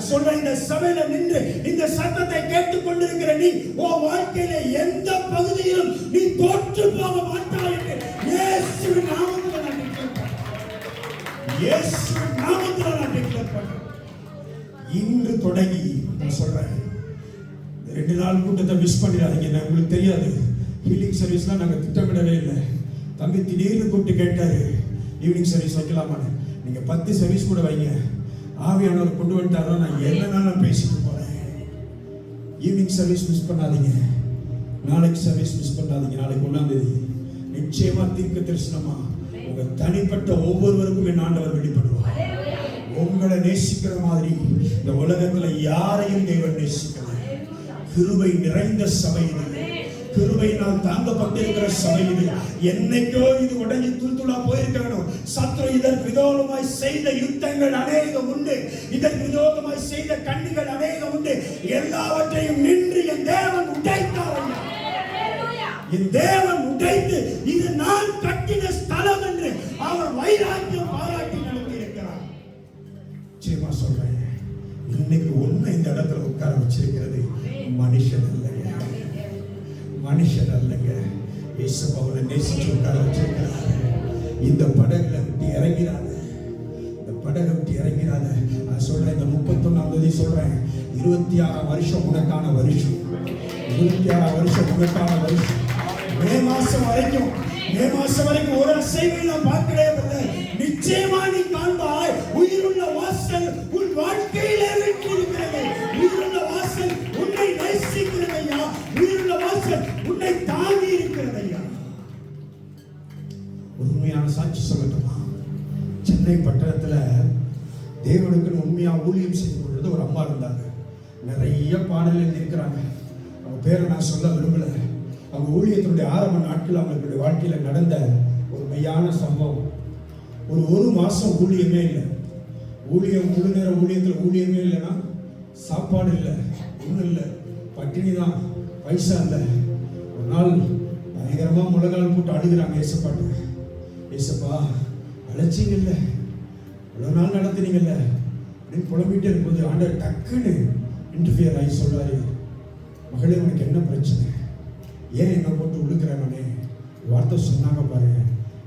சொல்ற இந்த சபையில நின்று இந்த சத்தத்தை கேட்டுக் கொண்டிருக்கிற நீ, உன் வாழ்க்கையில எந்த பகுதியிலும் நீ தோற்று போக மாட்டாய் என்று இயேசுவின் நாமத்தில் நான் டிக்ளேர் பண்றேன். இயேசுவின் நாமத்தில் நான் டிக்ளேர் பண்றேன். இன்று தொடங்கி நான் சொல்றேன், 2 நாள் கூட்டத்தை மிஸ் பண்ணிடாதீங்க. உங்களுக்கு தெரியாது, ஹீலிங் சர்வீஸ்லாம் நாங்க திட்டமிடவே இல்லை. தம்பி திடீர்னு கூப்பிட்டு கேட்டாரு, ஈவினிங் சர்வீஸ் வைக்கலாமான்னு. நீங்க 10 சர்வீஸ் கூட வைங்க, ஆவியானவர் கொண்டு வந்துட்டாரோ நான் என்னன்னாலும் பேசிட்டு போறேன். ஈவினிங் சர்வீஸ் மிஸ் பண்ணாதீங்க, நாளைக்கு சர்வீஸ் மிஸ் பண்ணாதீங்க. நாளைக்கு 1ஆம் தேதி நிச்சயமா தீர்க்க தரிசனமா உங்க தனிப்பட்ட ஒவ்வொருவருக்கும் என் ஆண்டவர் வெளிப்படுவார். உங்களை நேசிக்கிற மாதிரி இந்த உலகத்துல யாரையும் தேவன் நேசிக்கிறார். கிருபை நிறைந்த சபை இது, கிருபையினால் தாங்கப்பட்டிருக்கிற சபை இது. என்னைக்கோ இது உடைஞ்சு துள்துளா போயிருக்கணும். சத்துரு இதற்கு விரோதமாய் செய்த யுத்தங்கள் அநேகம் உண்டு. இதற்கு விரோதமாய் செய்த கண்ணிகள் அநேகம் உண்டு. எல்லாவற்றையும் நின்று என் தேவன் உடைத்தார். என் தேவன் உடைத்து இது நான் கட்டின ஸ்தலம் என்று அவர் வைராக்கியம் பாராட்டி நடத்தி இருக்கிறார். நிச்சயமா சொல்றேன், இன்னைக்கு உண்மை இந்த இடத்துல உட்கார வச்சிருக்கிறது மனுஷன் அல்லங்க, மனுஷன் அல்லங்க. இயேசு அவனை நேசிச்சு உட்கார வச்சிருக்கிறார். இந்த படகுல விட்டு இறங்கிறாங்க, இந்த படகை விட்டு இறங்கிறாங்க. நான் சொல்றேன், இந்த 31ஆம் தேதி சொல்றேன், 26 வருஷம் உனக்கான வருஷம், 26 வருஷம் உனக்கான வருஷம். மே மாசம் வரைக்கும் ஒரு அசைவை நான் பார்க்கவே இல்லை. நிச்சயமா நீ காண்பாய், உயிருள்ள வாசல் உன் வாழ்க்கையிலே இருக்கிறது. உயிருள்ள வாசல் உன்னை நேசிக்கிறது ஐயா. உயிருள்ள வாசல் உன்னை தாங்கி இருக்கிறது ஐயா. உண்மையான சாட்சி சொல்லட்டுமா? சென்னை பட்டணத்துல தேவனுக்கு உண்மையா ஊழியம் செய்து கொள்வது ஒரு அம்மா இருந்தாங்க. நிறைய பாடல் எழுதியிருக்கிறாங்க. அவங்க பேரை நான் சொல்ல விரும்பல. அவங்க ஊழியத்தினுடைய ஆரம்ப நாட்கள் அவங்களுடைய வாழ்க்கையில நடந்த ஒரு மெய்யான சம்பவம். ஒரு மாசம் ஊழியமே இல்லை. முழு நேர ஊழியத்தில் ஊழியமே இல்லைன்னா சாப்பாடு இல்லை, ஒன்றும் இல்லை, பட்டினி தான், பைசா இல்லை. ஒரு நாள் பயங்கரமா முழங்கால் போட்டு அழுகிறாங்க. ஏசப்பாட்டு, ஏசப்பா அழைச்சிங்கல்ல, இவ்வளோ நாள் நடத்துனீங்கல்ல அப்படின்னு புலம்பிட்டே இருக்கும்போது ஆண்டவர் டக்குன்னு இன்டர்ஃபியர் ஆகி சொல்றாரு, மகளே உனக்கு என்ன பிரச்சனை, ஏன் என்ன போட்டு உழுக்கிறானே? வார்த்தை சொன்னாங்க பாருங்க.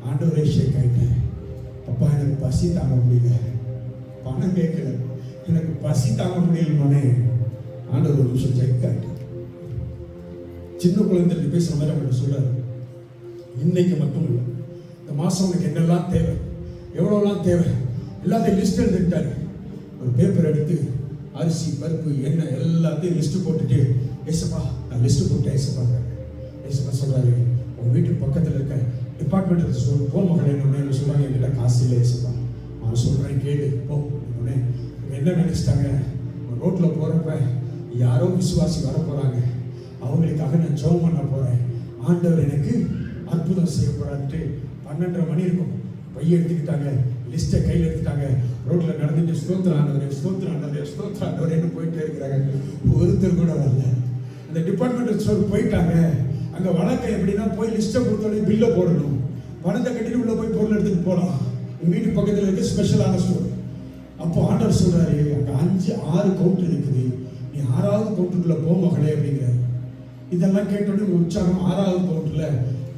ஆண்டவரே ஷேக் ஆயிட்டேன். அப்பா எனக்கு பசி தாங்க முடியல, பணம் கேட்கல, எனக்கு பசி தாங்க முடியலனே. ஆண்டவர் ஒரு நிமிஷம் ஷேக் ஆயிட்டேன். சின்ன குழந்தை பேசுற மாதிரி அவங்க சொல்றாரு, இன்னைக்கு மட்டும் இல்லை, இந்த மாசம் உனக்கு என்னெல்லாம் தேவை, எவ்வளோலாம் தேவை, எல்லாத்தையும் லிஸ்ட் எழுதிட்டாரு. ஒரு பேப்பர் எடுத்து அரிசி, பருப்பு, எண்ணெய் எல்லாத்தையும் லிஸ்ட் போட்டுட்டு, ஏசப்பா நான் லிஸ்ட் போட்டேன் ஏசப்பா. ஏசப்பா சொல்றாரு, உங்க வீட்டுக்கு பக்கத்தில் இருக்க டிபார்ட்மெண்ட் போ மகளே. என்ன சொல்றாங்க, என்கிட்ட காசு இல்லை ஏசப்பா. நான் சொல்றேன் கேளு போ. என்ன நினைச்சிட்டாங்க, ரோட்ல போறப்ப யாரோ விசுவாசி வர போறாங்க, அவங்களுக்காக நான் ஜெபம் பண்ண போறேன், ஆண்டவர் எனக்கு அற்புதம் செய்ய போறான்ட்டு 12:30 மணி இருக்கும். பைய எடுத்துக்கிட்டாங்க, லிஸ்ட்டை கையில் எடுத்துட்டாங்க, ரோட்ல நடந்துட்டு ஸ்தோத்திரம் ஆண்டவரே, ஸ்தோத்திரம் ஆண்டவரே, ஸ்தோத்திரம் ஆண்டவரேன்னு போயிட்டே இருக்கிறாங்க. ஒருத்தர் கூட வரல. அந்த டிபார்ட்மெண்ட் ஸ்டோர் போயிட்டாங்க. அங்க வழக்கம் எப்படின்னா, போய் லிஸ்ட்டை கொடுத்தோடனே பில்லை போடணும், பணத்தை கட்டிட்டு உள்ள போய் பொருள் எடுத்துட்டு போகலாம். வீட்டு பக்கத்தில் இருக்க ஸ்பெஷலான ஸ்டோர். அப்போ ஆண்டவர் சொல்றாரு, அங்க 5-6 கவுண்டர் இருக்குது, நீ 6வது கவுண்டருக்குள்ள போ மகளே அப்படிங்கிறாரு. இதெல்லாம் கேட்டோடனே உற்சாகம். 6வது கவுண்டர்ல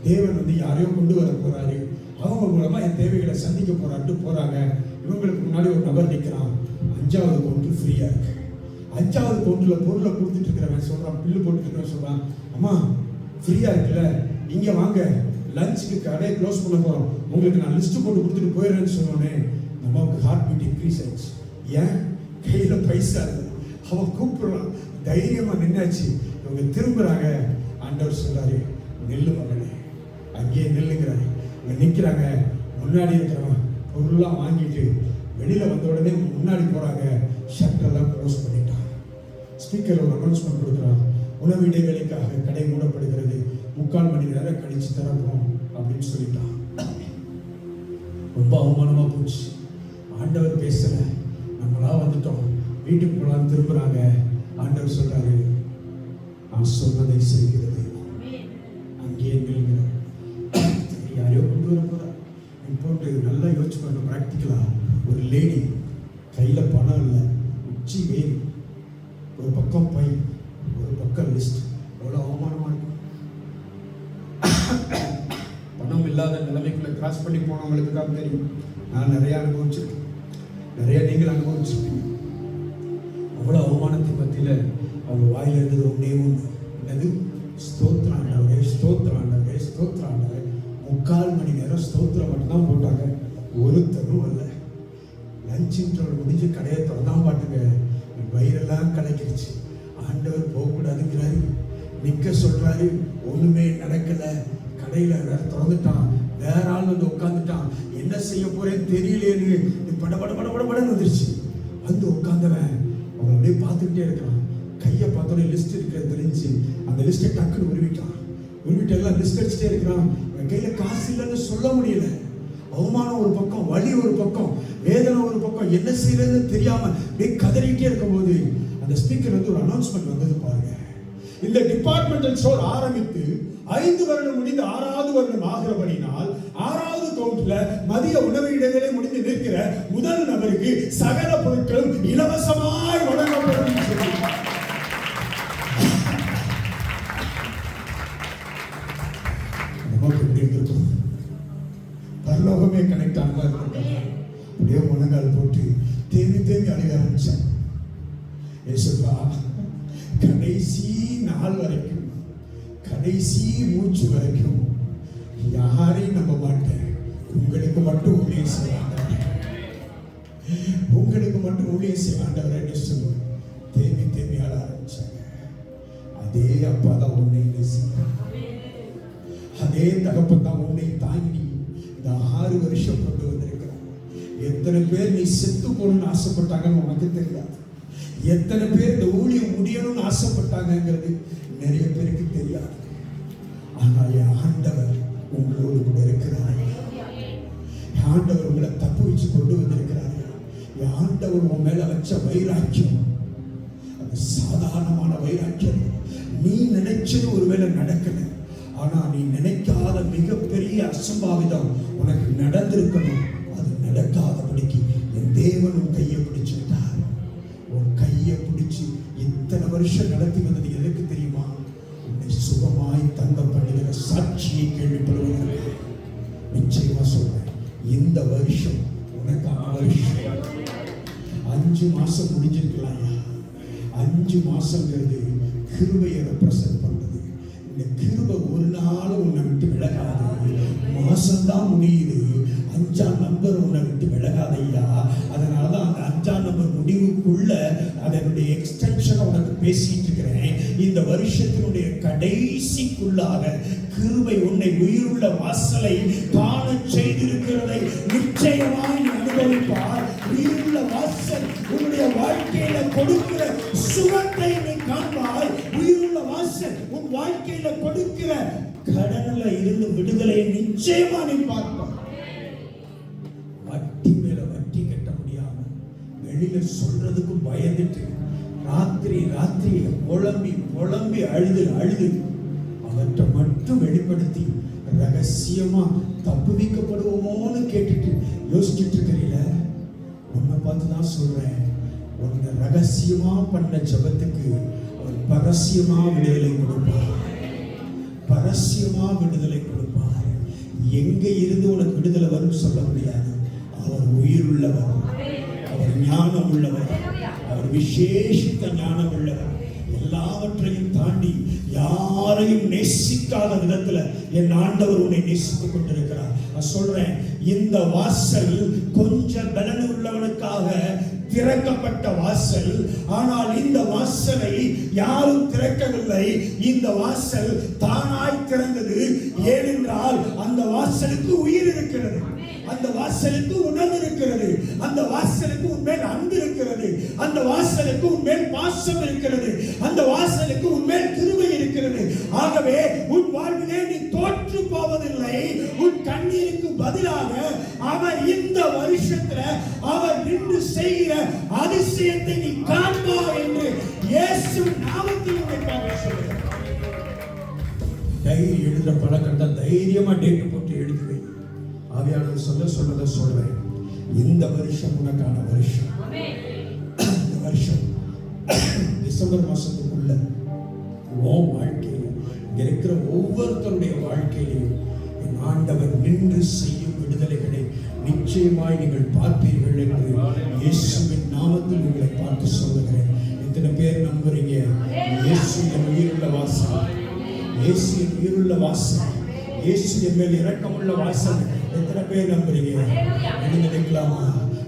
தேவன் யாரையோ கொண்டு வர போறாரு, அவங்க மூலமா என் தேவைகளை சந்திக்க போறான்ட்டு போறாங்க. இவங்களுக்கு முன்னாடி ஒரு நபர் நிற்கிறான். 5வது கவுண்டர் ஃப்ரீயா இருக்கு. 5வது கவுண்டர்ல பொருளை கொடுத்துட்டு இருக்கிறவன் சொல்றான், பில்லு போட்டுட்டு இருக்கிறவன் சொல்றான், அம்மா ஃப்ரீயா இருக்குல்ல, இங்க வாங்க, லஞ்சுக்கு கடையை க்ளோஸ் பண்ண போறோம், உங்களுக்கு நான் லிஸ்ட் போட்டு கொடுத்துட்டு போயிடுறேன்னு சொன்னோன்னே நமக்கு ஹார்ட் பீட் இன்க்ரீஸ் ஆயிடுச்சு. ஏன்? கையில பைசா இருக்கு. அவன் கூப்பிடுறான், தைரியமா நின்னாச்சு. இவங்க திரும்புறாங்க. ஆண்டவர் சொல்றாரு, நெல்லு மகனே, அங்கேயே நெல்லுங்கிறாரு. இங்க நிக்கிறாங்க. முன்னாடி இருக்கிறவன் பொருள்லாம் வாங்கிட்டு வெளியில வந்த உடனே முன்னாடி போறாங்க. ஷட்டரெல்லாம் க்ளோஸ் பண்ணிட்டான். ஸ்பீக்கர்ல ஒரு அனௌன்ஸ்மெண்ட் கொடுக்குறான், உணவு இடைவேளைக்காக கடை மூடப்படுகிறது, 3/4 மணி நேரம் கழிச்சு தரப்போம் அப்படின்னு சொல்லிட்டான். ரொம்ப அவமானமா போச்சு. ஆண்டவர் பேசல, நம்மளா வந்துட்டோம், வீட்டுக்கு போலாம் திரும்புறாங்க. ஆண்டவர் சொல்றாரு, நான் சொன்னதை செய்கிறது, அங்கேயே நில்லுங்க. யாரையோ கொண்டு வர போறா இப்போ நல்லா யோசிச்சு பாருங்க. ப்ராக்டிக்கலா ஒரு லேடி கையில பணம் இல்லை, உச்சி வெயில், ஒரு பக்கம் பை, ஒரு பக்கம் லிஸ்ட். எவ்வளோ அவமானமா இருக்கும். பணம் இல்லாத நிலைமைக்குள்ள கிராஸ் பண்ணி போனவங்களுக்கு தான் தெரியும். நான் நிறைய அனுபவிச்சிருக்கேன், நிறைய நீங்கள் அனுபவிச்சிருக்கீங்க. அவ்வளோ அவமானத்தின் மத்தியில அவங்க வாயில இருந்தது ஒன்னே ஒன்று, என்னது? ஸ்தோத்திரம் ஆண்டவரே, ஸ்தோத்திரம் ஆண்டவரே, ஸ்தோத்திரம் ஆண்டவரே. 3/4 மணி நேரம் ஸ்தோத்திரம் மட்டும்தான் போட்டாங்க. ஒருத்தரும் வரல. லஞ்ச் இன்டர்வல் முடிஞ்சு கடையை திறந்தான் பாட்டுங்க, வயிறெல்லாம் கலக்கிடுச்சு. ஆண்டவர் போகக்கூடாதுங்கிறாரு, நிற்க சொல்றாரு, ஒண்ணுமே நடக்கல. கடையில வேற திறந்துட்டான், வேற ஆள் வந்து உட்காந்துட்டான். என்ன செய்ய போறேன்னு தெரியலேன்னு படபடன்னு வந்துருச்சு. வந்து உட்காந்தவன் அவங்க அப்படியே பார்த்துக்கிட்டே இருக்கிறான். கையை பார்த்தோன்னே லிஸ்ட் இருக்கிறது தெரிஞ்சு அந்த லிஸ்ட்டை டக்குன்னு உருவிட்டான். ஒரு வீட்டு எல்லாம் லிஸ்ட் அடிச்சுட்டே இருக்கிறான். என் கையில காசு இல்லைன்னு சொல்ல முடியல. அவமானம் ஒரு பக்கம், வலி ஒரு பக்கம், வேதனை ஒரு பக்கம், என்ன செய்யறதுன்னு தெரியாம கதறிட்டே இருக்கும்போது அந்த ஸ்பீக்கர் வந்து ஒரு அனௌன்ஸ்மெண்ட் வந்தது பாருங்க. இந்த டிபார்ட்மெண்டல் ஸ்டோர் ஆரம்பித்து 5 வருடம் முடிந்து 6வது வருடம் ஆகிறபடினால் 6வது கவுண்ட்ல மதிய உணவு இடங்களே முடிந்து நிற்கிற முதல் நபருக்கு சகல பொருட்களும் இலவசமாய் வழங்கப்படும். பரலோகமே கனெக்ட் ஆன மாதிரி அப்படியே முழங்கால் போட்டு தேம்பி தேம்பி அழுக ஆரம்பிச்சேன். ஏசுப்பா, கடைசி நாள் வரைக்கும், கடைசி மூச்சு வரைக்கும் யாரையும் நம்ப மாட்டேன். உங்களுக்கு மட்டும் ஊழியம் செய்வாங்க, உங்களுக்கு மட்டும் ஊழியம் செய்வாண்டவர் என்று சொல்லி தேம்பி தேம்பி ஆள ஆரம்பிச்சாங்க. அதே அப்பா தான் உன்னை நேசிக்கிறார். அதே தகப்பன் தான் உன்னை தாங்கி இந்த 6 வருஷம் கொண்டு வந்திருக்கிறார். எத்தனை பேர் நீ செத்து போகணும்னு ஆசைப்பட்டாங்கன்னு உனக்கு தெரியாது. எத்தனை பேர் இந்த ஊழியம் முடியணும்னு ஆசைப்பட்டாங்கிறது நிறைய பேருக்கு தெரியாது. ஆனால் என் ஆண்டவர் உங்களோடு கூட இருக்கிறார். என் ஆண்டவர் உங்களை தப்பு வச்சு கொண்டு வந்திருக்கிறார். என் ஆண்டவர் உன் மேல வச்ச வைராக்கியம் அது சாதாரணமான வைராக்கியம். நீ நினைச்சது ஒருவேளை நடக்கல, ஆனா நீ நினைக்காத மிகப்பெரிய அசம்பாவிதம் உனக்கு நடந்திருக்கணும். அது நடக்காதபடிக்கு என் தேவன் உன் கையை பிடிச்சுட்டார். உன் கையை பிடிச்சு இத்தனை வருஷம் நடத்தி வந்தது எதற்கு தெரியுமா? உன்னை சுகமாய் தங்க பண்ணுகிற சாட்சியை கேள்விப்படுவதற்கு. நிச்சயமா சொல்றேன், இந்த வருஷம் உனக்கான வருஷம். 5 மாசம் முடிஞ்சிருக்கலாம். 5 மாசங்கிறது கிருபையை ரெப்ரசன்ட் பண்றது. இந்த கிருபை ஒரு நாள் உன்னை விட்டு விலகாது. மாசம்தான் முடியுது, 5ஆம் நம்பர் உன்னை விட்டு விலகாதையா. அதனாலதான் அந்த 5ஆம் நம்பர் முடிவுக்குள்ள அதனுடைய எக்ஸ்டென்ஷனை உனக்கு பேசிட்டு இருக்கிறேன். இந்த வருஷத்தினுடைய கடைசிக்குள்ளாக கிருபை உன்னை உயிருள்ள வாசலை காண செய்திருக்கிறதை நிச்சயமாய் நீ அனுபவிப்பார். உயிருள்ள வாசல் உன்னுடைய வாழ்க்கையில கொடுக்கிற சுகத்தை நீ காண்பாய். உயிருள்ள வாசல் உன் வாழ்க்கையில கொடுக்கிற கடன்ல இருந்து விடுதலை நிச்சயமா நீ பார்ப்பாய். வட்டி மேல வட்டி கட்ட முடியாம வெளியில சொல்றதுக்கும் பயந்துட்டு ராத்திரி புலம்பி அழுது அவற்றை மட்டும் வெளிப்படுத்தி ரகசியமா தப்புவிக்கப்படுவோமோன்னு கேட்டுட்டு யோசிச்சுட்டு இருக்கிறீல. உன்னை பார்த்து தான் சொல்றேன், உன்னை ரகசியமா பண்ண ஜபத்துக்கு அவர் பரசியமா விடுதலை கொடுப்பார். பரசியமா விடுதலை கொடுப்பார். எங்க இருந்து உனக்கு விடுதலை வரும் சொல்ல முடியாது. அவர் உயிர் உள்ளவர், அவர் ஞானம் உள்ளவர், அவர் விசேஷித்த ஞானம் உள்ளவர். எல்லாவற்றையும் தாண்டி யாரையும் நேசிக்காத விதத்துல என் ஆண்டவர் உன்னை நேசித்துக் கொண்டிருக்கிறார். நான் சொல்றேன், இந்த வாசல் கொஞ்சம் பலன் உள்ளவனுக்காக திறக்கப்பட்ட வாசல். ஆனால் இந்த வாசலை யாரும் திறக்கவில்லை. இந்த வாசல் தானாய் திறந்தது. ஏனென்றால் அந்த வாசலுக்கு உயிர் இருக்கிறது, அந்த வாசலுக்கு உணர்வு இருக்கிறது, அந்த வாசலுக்கு உன்மேல் அன்பு இருக்கிறது, அந்த வாசலுக்கு உன்மேல் பாசம் இருக்கிறது, அந்த வாசலுக்கு உன்மேல் கிருபை இருக்கிறது. ஆகவே உன் வாழ்விலே நீ தோற்று போவதில்லை. உன் கண்ணீருக்கு பதிலாக அவர் இந்த வருஷத்துல அவர் நின்று செய்கிற அதிசயத்தை நீ காண்பா என்று இயேசு நாமத்தில் உனக்காக சொல்கிறேன். டைரி எழுதுற பழக்கத்தை தைரியமா டேட் போட்டு எழுதுவேன். ஆவியானவர் சொன்னதை சொல்றேன். இந்த வருஷம் உனக்கான வருஷம். இந்த வருஷம் டிசம்பர் மாசத்துக்குள்ள உன் வாழ்க்கையிலும் இருக்கிற ஒவ்வொருத்தருடைய வாழ்க்கையிலும் என் ஆண்டவர் நின்று செய்யும் விடுதலைகளை நிச்சயமாய் நீங்கள் பார்ப்பீர்கள் என்று இயேசுவின் நாமத்தில் உங்களை பார்த்து சொல்லுகிறேன். எத்தனை பேர் நம்புறீங்க? இயேசு என் உயிருள்ள வாசல், இயேசு என் உயிருள்ள வாசல், இயேசு என் மேல் இரக்கமுள்ள வாசல். எத்தனை பேர் நம்புறீங்க? எழுந்து நிற்கலாமா?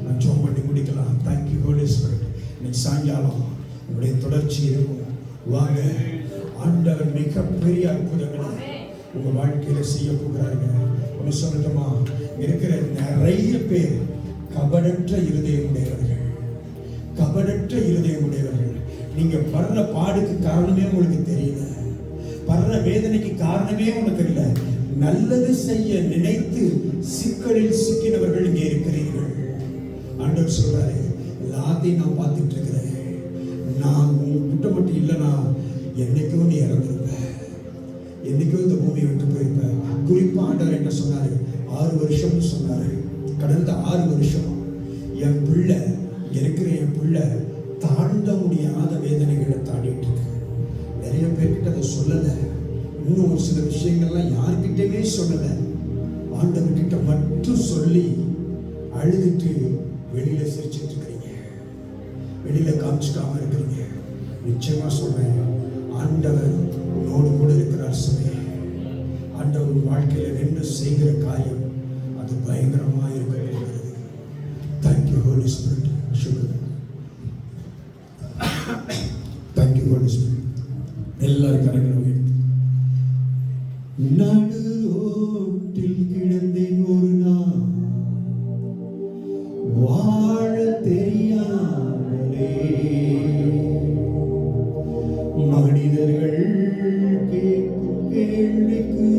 நான் ஜெபம் பண்ணி முடிக்கலாம். Thank you Holy Spirit. இன்னைக்கு சாயங்காலம் உங்களுடைய தொடர்ச்சி இருக்கும். வாங்க, ஆண்டவர் மிகப்பெரிய அற்புதங்களை உங்க வாழ்க்கையில செய்ய போகிறார்கள். ஒன்று சொல்லட்டுமா? இருக்கிற நிறைய பேர் கபடற்ற இருதயம் உடையவர்கள், கபடற்ற இருதயம் உடையவர்கள். நீங்க படுற பாடுக்கு காரணமே உங்களுக்கு தெரியல. படுற வேதனைக்கு காரணமே உனக்கு இல்லை. நல்லது செய்ய நினைத்து சிக்கலில் சிக்கினவர்கள் இங்கே இருக்கிறீர்கள். ஆண்டவர் சொல்றாரு, எல்லாத்தையும் நான் பார்த்துட்டு இருக்கிறேன். நான் குற்றம் மட்டும் இல்லைனா என்னைக்கும் நீ இறந்துருப்ப, என்னைக்கும் இந்த பூமியை விட்டு போயிருப்ப. குறிப்பா ஆண்டவர் என்ன சொன்னாரு, 6 வருஷம்னு சொன்னாரு. கடந்த 6 வருஷம் என் பிள்ளை இருக்கிற என் பிள்ளை தாண்ட முடியாத வேதனைகளை தாண்டிட்டு இருக்கு. நிறைய பேர்கிட்ட அதை சொல்லலை. இன்னும் ஒரு சில விஷயங்கள்லாம் யார்கிட்டயுமே சொல்லலை. ஆண்டவர்கிட்ட மட்டும் சொல்லி அழுதுட்டு வெளியில சிரிச்சுட்டு இருக்கிறீங்க, வெளியில காமிச்சுக்காம இருக்கிறீங்க. நிச்சயமா சொல்றேன், ஆண்டவர் உன்னோடு கூட இருக்கிறார். சமயம் ஆண்டவர் வாழ்க்கையில நின்று செய்கிற காரியம் அது பயங்கரமா இருக்கிறது. Thank you Holy Spirit. Thank you Holy Spirit. எல்லாரும் கரங்களை உயர்த்தி. நடு ரோட்டில் கிடந்தேன் ஒரு நாள், வாழ தெரியாமலே. மனிதர்கள் கேட்கும் கேள்விக்கு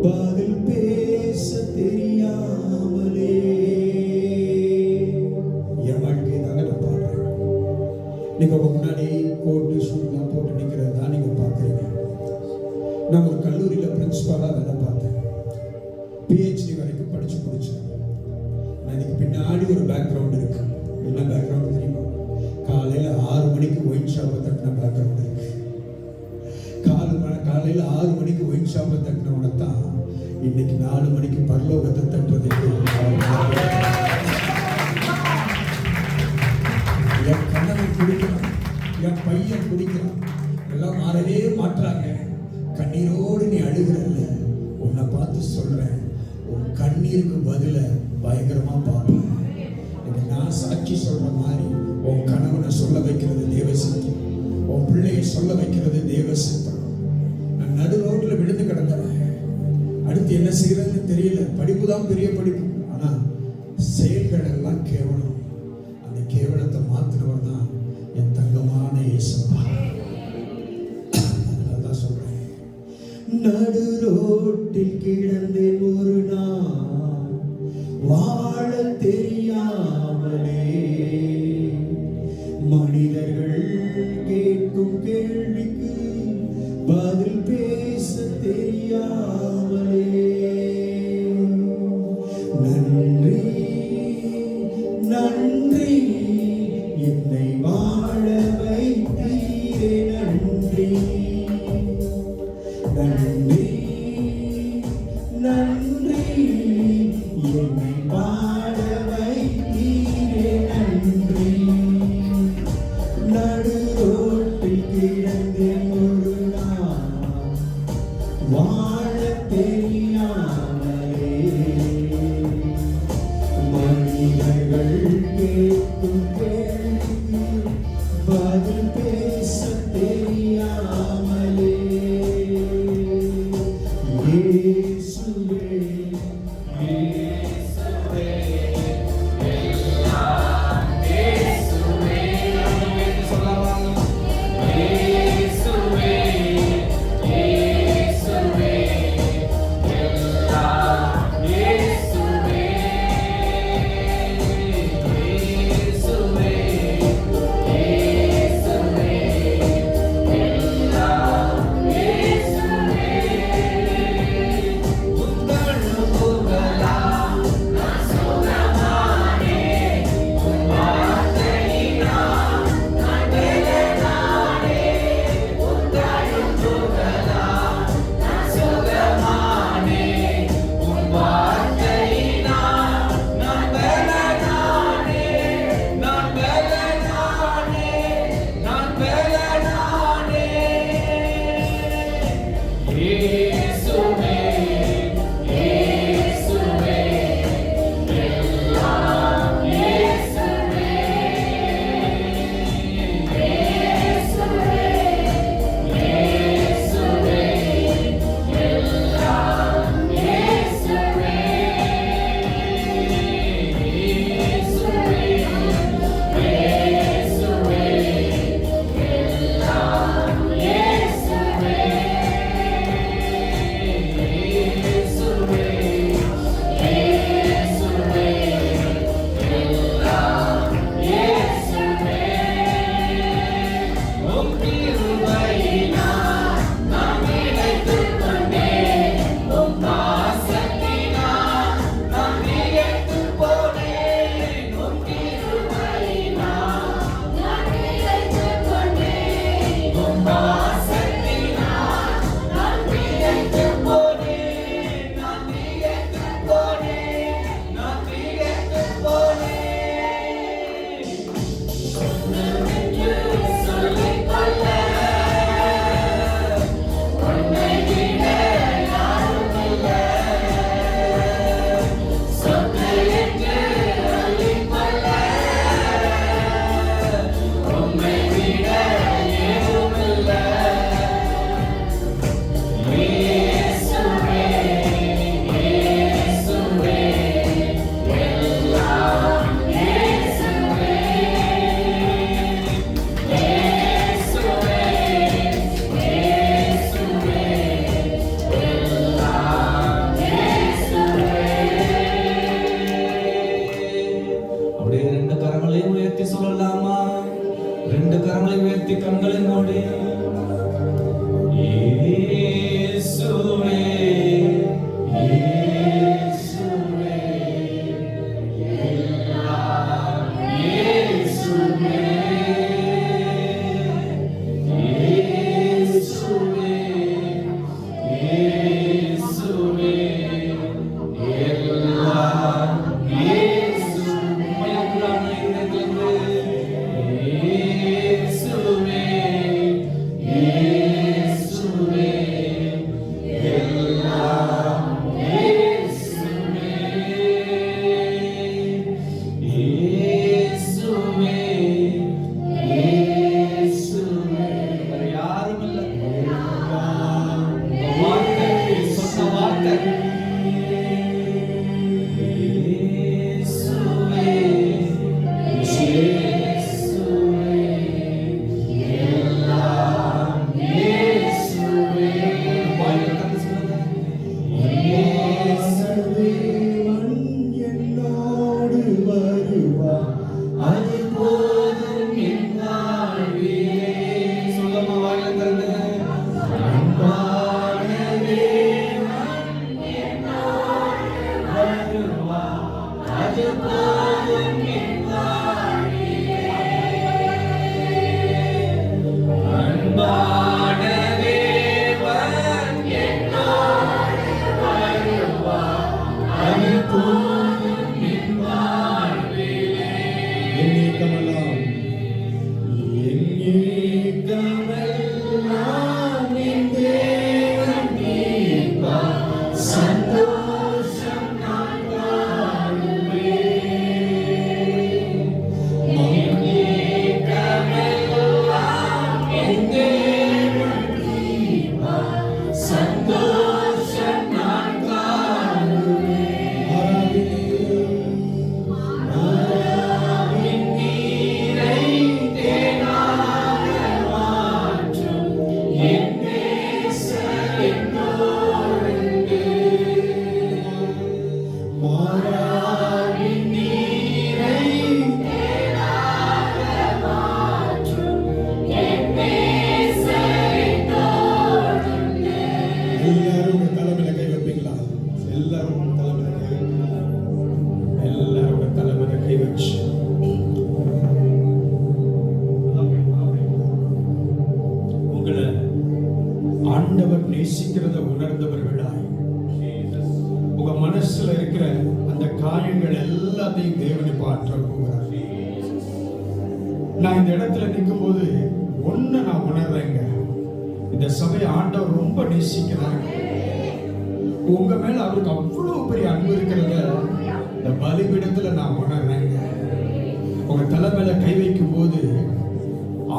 பதில் பேச தெரியாமலே. என் வாழ்க்கை தாங்க நான் பாடுறேன். நீங்க முன்னாடி கோட்டு ஷூலாம் போட்டு நிற்கிறது தான் நீங்க பார்க்குறீங்க. நான் ஒரு கல்லூரியில் பிரின்சிபாலாக வேலை பார்த்தேன். பிஹெச்டி வரைக்கும் படிச்சு முடிச்சேன். எனக்கு பின்னாடி ஒரு பேக்ரவுண்ட் இருக்கு. என்ன பேக்ரவுண்ட் தெரியுமா? காலையில் 6 மணிக்கு ஒயின் ஷாப்பை தட்டின பேக்ரவுண்ட் இருக்கு. காலையில் 6 மணிக்கு ஒயின் ஷாப்பை தட்டினவனை தான் இன்னைக்கு 4 மணிக்கு பரலோகத்தை தட்டுறதுக்கு என் கண்ணவன் குடிக்கிறான், என் பையன் குடிக்கிறான், எல்லாம் மாறவே மாற்றாங்க. கண்ணீரோடு நீ அழுகிறல்ல, உன்னை பார்த்து சொல்றேன், உன் கண்ணீருக்கு பதில பயங்கரமா பார்ப்பேன். நான் சாட்சி சொல்ற மாதிரி உன் கணவனை சொல்ல வைக்கிறது தேவ சித்தம், உன் பிள்ளையை சொல்ல வைக்கிறது தேவ சித்தம். நான் நடு ரோட்ல விழுந்து கிடந்தேன். அடுத்து என்ன செய்யறதுன்னு தெரியல. படிப்பு தான் பெரிய படிப்பு, ஆனா செயல்கள் எல்லாம் கேவலம். அந்த கேவலத்தை மாத்தினவர் தான் என் தங்கமான இயேசுப்பா. அதனாலதான் சொல்றேன், நடு ரோட்டில் கிடந்தேன் ஒரு நாள், வாழ தெரியாமலே. மனிதர்கள் கேட்கும் கேள்விக்கு பதில் பேச தெரியாமலே. நன்றி நன்றி என்னை வாழ வைத்தீரே. நன்றி நன்றி நன்றி என்னை வாழ வைத்தீரே. நன்றி. நடு ரோட்டில் கிடந்தேன் ஒரு நாள், வாழ தெரியாமலே. மனிதர்கள் கேட்கும் கேள்விக்கு பதில் பேச தெரியாமலே. இயேசுவே இயேசுவே எல்லாம் இயேசுவே. சொல்லலாம் இயேசுவே இயேசுவே எல்லாம் இயேசுவே. இயேசுவே இயேசுவே எல்லாம் இயேசுவே. மனசுல இருக்கிற அந்த காயங்கள் எல்லாத்தையும் தேவனை மாற்ற போகிறார். நான் இந்த இடத்துல நிற்கும் போது ஒண்ணு நான் உணர்றேங்க, இந்த சபையை ஆண்டவர் ரொம்ப நேசிக்கிறாங்க. உங்க மேல அவருக்கு அவ்வளவு பெரிய அன்பு இருக்கிறத இந்த பலிபீடத்துல நான் உணர்றேங்க. உங்க தலை மேல கை வைக்கும் போது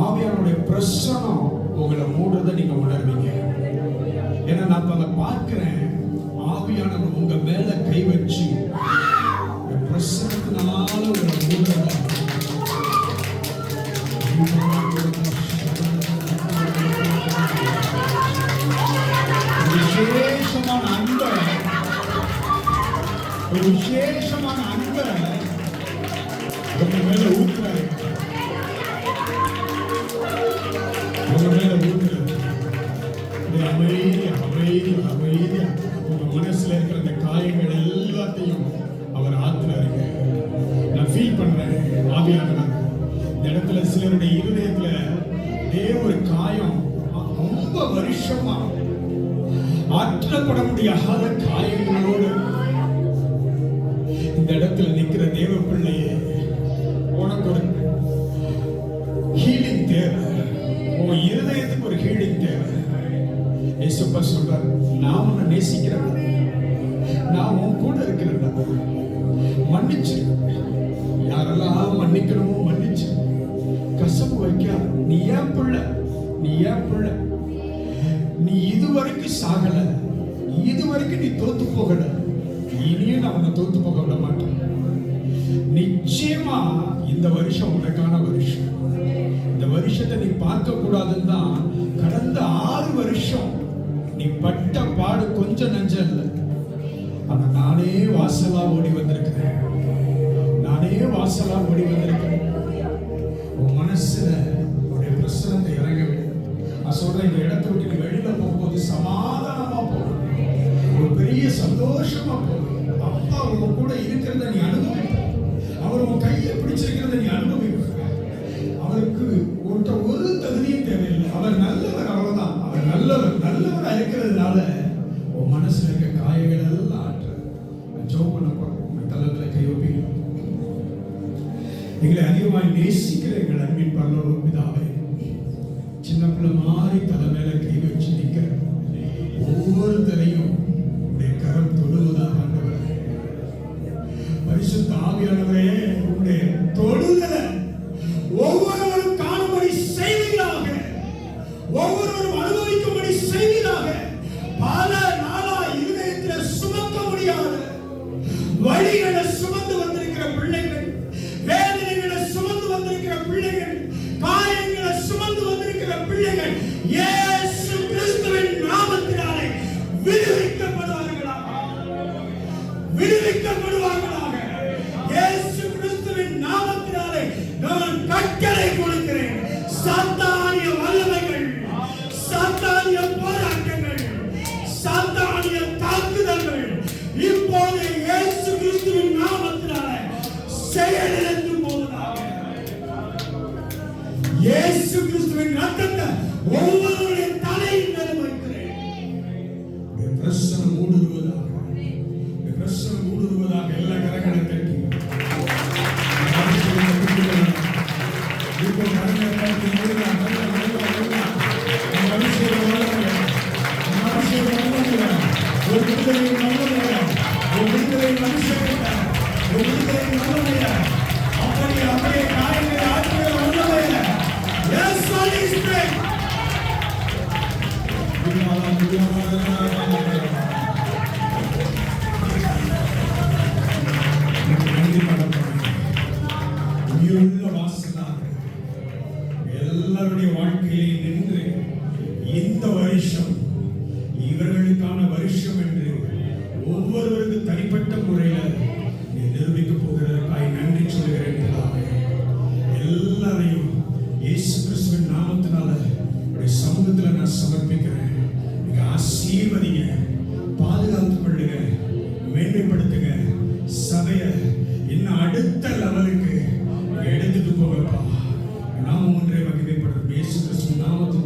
ஆவியானுடைய பிரசனம் உங்களை மூடுறதை நீங்க உணர்வீங்க. ஏன்னா நான் அதை பார்க்கிறேன். ஆவியானவர் உங்க மேல கை வச்சு பிரசனத்தினால உங்களை மூடுறத விசேஷமான அன்பை உங்க மேல ஊற்றுறாரு. உங்க மேல ஊற்றுறாரு. அமைதியா உங்க மனசுல இருக்கிற அந்த காயங்கள் எல்லாத்தையும் அவர் ஆத்துறாருங்க. நான் ஃபீல் பண்றேன் ஆவியானவர் இந்த இடத்துல சிலருடைய இருதயத்துல இதே ஒரு காயம் ரொம்ப வருஷமா ஆற்றப்பட முடியாத காயங்களோடு இந்த இடத்துல நிக்கிற தேவ பிள்ளையே, உனக்கு ஒரு ஹீலிங் தேவை. உன் இருதயத்துக்கு ஒரு ஹீலிங் தேவை. இயேசுப்பா சொல்றார், நான் உன்னை நேசிக்கிறேன், நான் உன் கூட இருக்கிறேன், மன்னிச்சு யாரெல்லாம் மன்னிக்கணுமோ மன்னிச்சு கசப்பு வைக்காத. நீ ஏன் பிள்ளை, நீ இதுவரைக்கும் சாகல, இதுவரைக்கும் நீ தோத்து போகல, இனியும் நான் உன்னை தோத்து போக விட மாட்டேன். நிச்சயமா இந்த வருஷம் உனக்கான வருஷம். இந்த வருஷத்தை நீ பார்க்க கூடாதுன்னு தான் கடந்த 6 வருஷம் நீ பட்ட பாடு கொஞ்சம் நஞ்சம் இல்லை. ஆனா நானே வாசலா ஓடி வந்திருக்கிறேன். உன் மனசுல உடைய பிரசனத்தை இறங்க விடு. நான் சொல்றேன், இந்த இடத்தை விட்டு நீ வெளியில போகும்போது சமாதானமா போகும், ஒரு பெரிய சந்தோஷமா போகும். அப்பா உங்க கூட இருக்கிறத நீ அனுபவிப்ப, அவர் உன் கையை பிடிச்சிருக்கிறத நீ அனுபவிப்ப. அவருக்கு ஒரு தகுதியும் தேவையில்லை. அவர் நல்லவர், அவ்வளவுதான். அவர் நல்லவரா இருக்கிறதுனால உன் மனசுல இருக்க காயங்கள் எல்லாம் ஆற்று. ஜெபம் பண்ண போறோம். தலத்துல கை வைப்பீங்க. எங்களை அதிகமாய் நேசிக்கிற எங்கள் அன்பின் பரலோக பிதாவே, சின்ன பிள்ளை மாதிரி தலை மேல கை வச்சு நிற்கிற ஒவ்வொருத்தரையும் உடைய கரம் தொடுவதாக ஆண்டவரே. பரிசுத்த ஆவியானவரே, உடைய தொடுதலை ஒவ்வொருவரும் காணும்படி செய்வீராக, ஒவ்வொருவரும் அனுபவிக்கும்படி செய்வீராக. பல நாளா இருதயத்தில் சுமக்க முடியாத வழிகளை சுமந்து வந்திருக்கிற பிள்ளைகள், வேதனைகளை சுமந்து வந்திருக்கிற பிள்ளைகள், காயங்களை சுமந்து வந்திருக்கிற பிள்ளைகள் இயேசு கிறிஸ்துவின் நாமத்தினாலே விடுவிக்கப்படுவார்களாக. இயேசு கிறிஸ்துவின் நாமத்தினாலே நான் கட்டளை கொடுக்கிறேன். சாத்தானிய வல்லமைகள், சாத்தானிய போராட்டங்கள், சாத்தானிய தாக்குதல்கள் இப்போது இயேசு கிறிஸ்துவின் நாமத்தினாலே செயலிழந்து போவதாக. இயேசு கிறிஸ்துவின் ரத்தத்தை ஒவ்வொருவருடைய தலையின் மேல் வைக்கிறேன். பிரசனம் ஊடுருவதாக, பிரசனம் ஊடுருவதாக. எல்லா கரங்களை தட்டி இப்போ கரங்களை தட்டி அப்படியே காயங்களை ஆற்றுகிற வல்லமையில. Yes, Holy Spirit. உயிருள்ள வாசனாக எல்லாருடைய வாழ்க்கையிலே நின்று இந்த வருஷம் இவர்களுக்கான வருஷம் என்று ஒவ்வொருவருக்கு தனிப்பட்ட முறையில் நீ நிரூபிக்க போகிறதற்காய் நன்றி சொல்கிறேன். எல்லாரையும் இயேசு கிறிஸ்துவின் நாமத்தினால சமூகத்தில் நான் சமர்ப்பிக்கிறேன். நீங்க ஆசீர்வதிங்க, பாதுகாத்துக் கொள்ளுங்க, மேன்மைப்படுத்துங்க. சபையை இன்னும் அடுத்த லெவலுக்கு எடுத்துட்டு போகப்பா. நாம ஒன்றே மகிமைப்படும். இயேசு கிறிஸ்துவின் நாமத்தில்